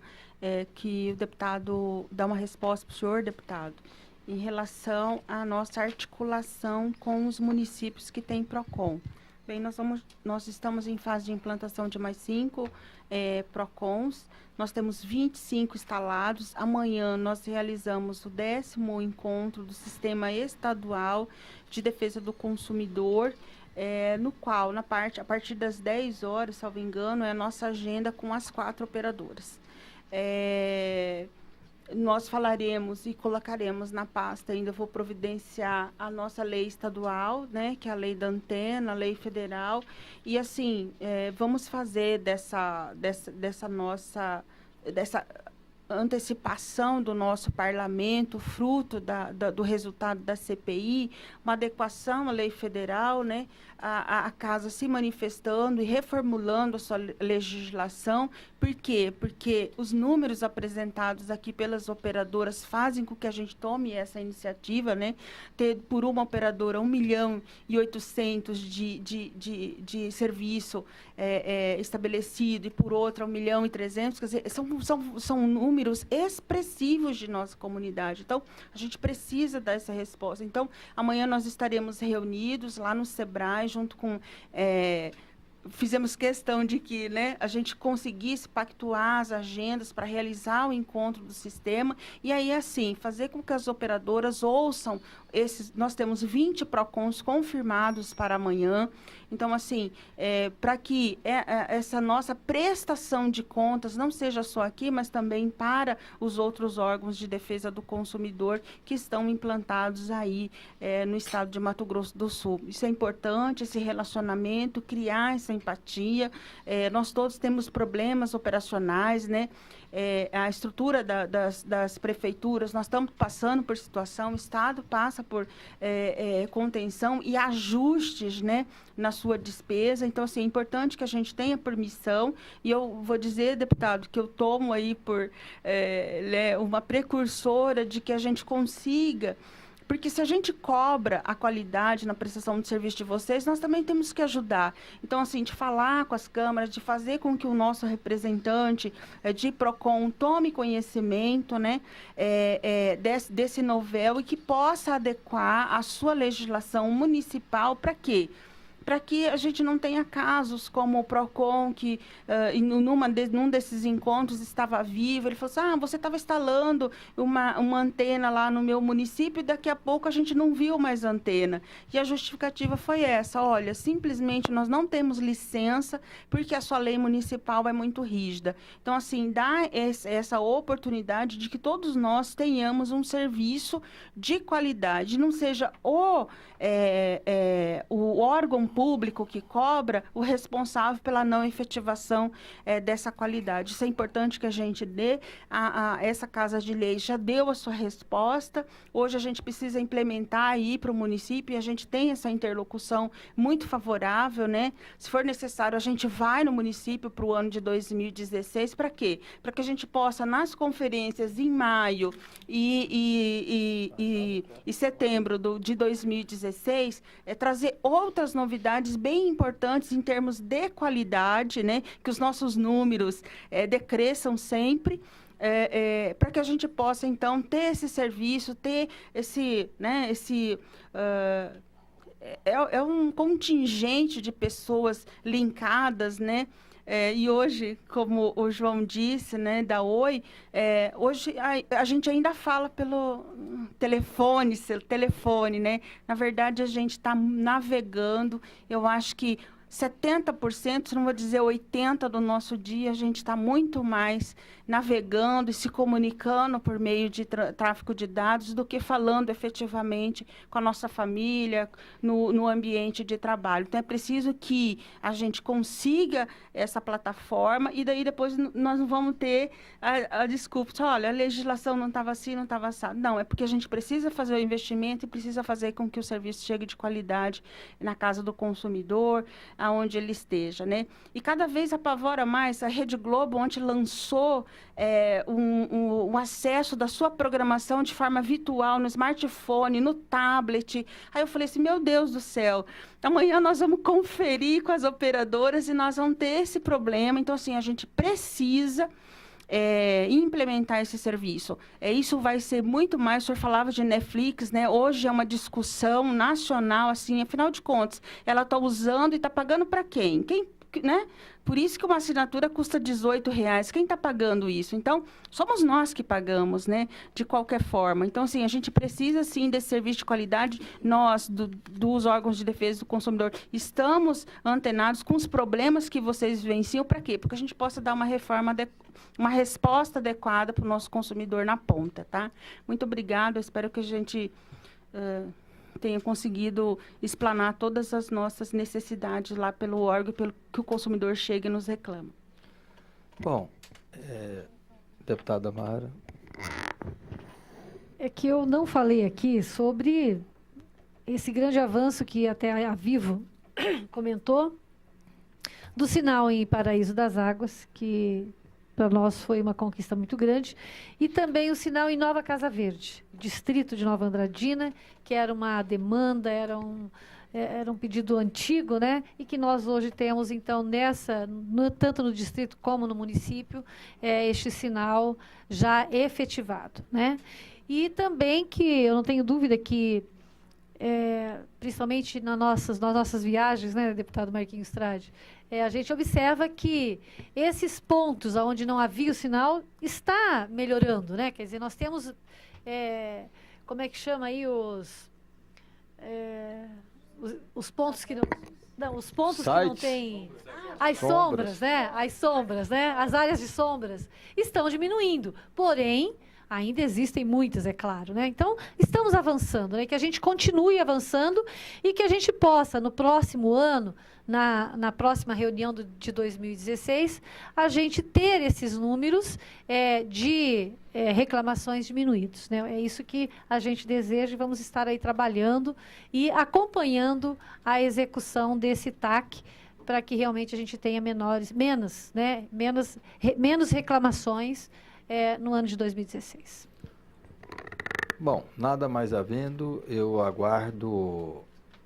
que o deputado dá uma resposta para o senhor, deputado, em relação à nossa articulação com os municípios que têm PROCON. Bem, nós estamos em fase de implantação de mais 5 PROCONs. Nós temos 25 instalados. Amanhã nós realizamos o 10º encontro do Sistema Estadual de Defesa do Consumidor, no qual, a partir das 10 horas, salvo engano, é a nossa agenda com as 4 operadoras. Nós falaremos e colocaremos na pasta, ainda vou providenciar a nossa lei estadual, né, que é a lei da antena, a lei federal, e assim, vamos fazer dessa antecipação do nosso parlamento, fruto do resultado da CPI, uma adequação à lei federal, né, a casa se manifestando e reformulando a sua legislação. Por quê? Porque os números apresentados aqui pelas operadoras fazem com que a gente tome essa iniciativa, né, ter por uma operadora 1.800.000 de serviço estabelecido e por outra 1.300.000, quer dizer, são números expressivos de nossa comunidade. Então, a gente precisa dar essa resposta. Então, amanhã nós estaremos reunidos lá no SEBRAE, junto com... fizemos questão de que, né, a gente conseguisse pactuar as agendas para realizar o encontro do sistema e aí, assim, fazer com que as operadoras ouçam nós temos 20 PROCONs confirmados para amanhã. Então, assim, para que essa nossa prestação de contas não seja só aqui, mas também para os outros órgãos de defesa do consumidor que estão implantados aí no estado de Mato Grosso do Sul. Isso é importante, esse relacionamento, criar essa empatia. Nós todos temos problemas operacionais, né? A estrutura das prefeituras, nós estamos passando por situação, o Estado passa por contenção e ajustes, né, na sua despesa. Então, assim, é importante que a gente tenha permissão, e eu vou dizer, deputado, que eu tomo aí por uma precursora de que a gente consiga. Porque se a gente cobra a qualidade na prestação de serviço de vocês, nós também temos que ajudar. Então, assim, de falar com as câmaras, de fazer com que o nosso representante de PROCON tome conhecimento, né, desse novel e que possa adequar a sua legislação municipal para quê? Para que a gente não tenha casos como o PROCON, que num desses encontros estava vivo, ele falou assim, você estava instalando uma antena lá no meu município e daqui a pouco a gente não viu mais antena. E a justificativa foi essa, olha, simplesmente nós não temos licença porque a sua lei municipal é muito rígida. Então, assim, dá essa oportunidade de que todos nós tenhamos um serviço de qualidade, não seja o órgão público que cobra o responsável pela não efetivação dessa qualidade. Isso é importante que a gente dê. Essa Casa de Leis já deu a sua resposta. Hoje a gente precisa implementar aí para o município e a gente tem essa interlocução muito favorável, né? Se for necessário, a gente vai no município para o ano de 2016. Para quê? Para que a gente possa, nas conferências em maio e setembro de 2016, trazer outras novidades bem importantes em termos de qualidade, né? Que os nossos números decresçam sempre, para que a gente possa, então, ter esse serviço, ter esse, né, um contingente de pessoas linkadas, né? E hoje, como o João disse, né, da Oi, hoje a gente ainda fala pelo telefone, né? Na verdade, a gente está navegando. Eu acho que 70%, se não vou dizer 80% do nosso dia, a gente está muito mais navegando e se comunicando por meio de tráfego de dados do que falando efetivamente com a nossa família no ambiente de trabalho. Então, é preciso que a gente consiga essa plataforma e daí depois nós não vamos ter a desculpa, olha, a legislação não estava assim, não estava assado. Não, é porque a gente precisa fazer o investimento e precisa fazer com que o serviço chegue de qualidade na casa do consumidor, aonde ele esteja, né? E cada vez apavora mais. A Rede Globo ontem lançou um acesso da sua programação de forma virtual no smartphone, no tablet. Aí eu falei assim, meu Deus do céu, amanhã nós vamos conferir com as operadoras e nós vamos ter esse problema. Então, assim, a gente precisa implementar esse serviço. Isso vai ser muito mais, o senhor falava de Netflix, né? Hoje é uma discussão nacional, assim, afinal de contas, ela está usando e está pagando para quem? Né? Por isso que uma assinatura custa R$18. Quem está pagando isso? Então, somos nós que pagamos, né? De qualquer forma. Então, assim, a gente precisa, sim, desse serviço de qualidade. Nós, dos órgãos de defesa do consumidor, estamos antenados com os problemas que vocês vivenciam. Para quê? Porque a gente possa dar uma resposta adequada para o nosso consumidor na ponta, tá? Muito obrigada. Eu espero que a gente tenha conseguido explanar todas as nossas necessidades lá pelo órgão, pelo que o consumidor chega e nos reclama.
Bom, deputada Mara.
É que eu não falei aqui sobre esse grande avanço que até a Vivo comentou, do sinal em Paraíso das Águas, que para nós foi uma conquista muito grande, e também o sinal em Nova Casa Verde, distrito de Nova Andradina, que era uma demanda, era um pedido antigo, né? E que nós hoje temos, então, tanto no distrito como no município, este sinal já efetivado, né? E também que eu não tenho dúvida que, principalmente nas nossas viagens, né, deputado Marquinhos Trade, a gente observa que esses pontos onde não havia o sinal está melhorando, né? Quer dizer, nós temos, como é que chama aí os pontos que não, os pontos que não têm as sombras, né? As sombras, né? As áreas de sombras estão diminuindo, porém ainda existem muitas, é claro, né? Então, estamos avançando, né? Que a gente continue avançando e que a gente possa, no próximo ano, na próxima reunião de 2016, a gente ter esses números de reclamações diminuídos, né? É isso que a gente deseja e vamos estar aí trabalhando e acompanhando a execução desse TAC para que realmente a gente tenha menos reclamações no ano de 2016.
Bom, nada mais havendo, eu aguardo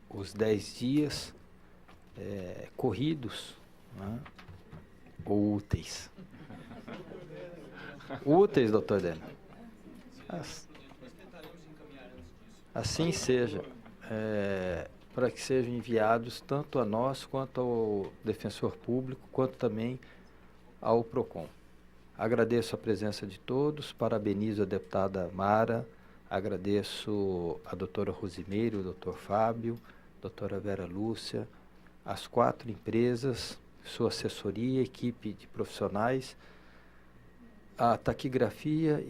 os 10 dias corridos, né? Ou úteis. Úteis, doutor Dena. Assim seja, para que sejam enviados tanto a nós, quanto ao defensor público, quanto também ao PROCON. Agradeço a presença de todos, parabenizo a deputada Mara, agradeço a doutora Rosimeire, o doutor Fábio, a doutora Vera Lúcia, as 4 empresas, sua assessoria, equipe de profissionais, a taquigrafia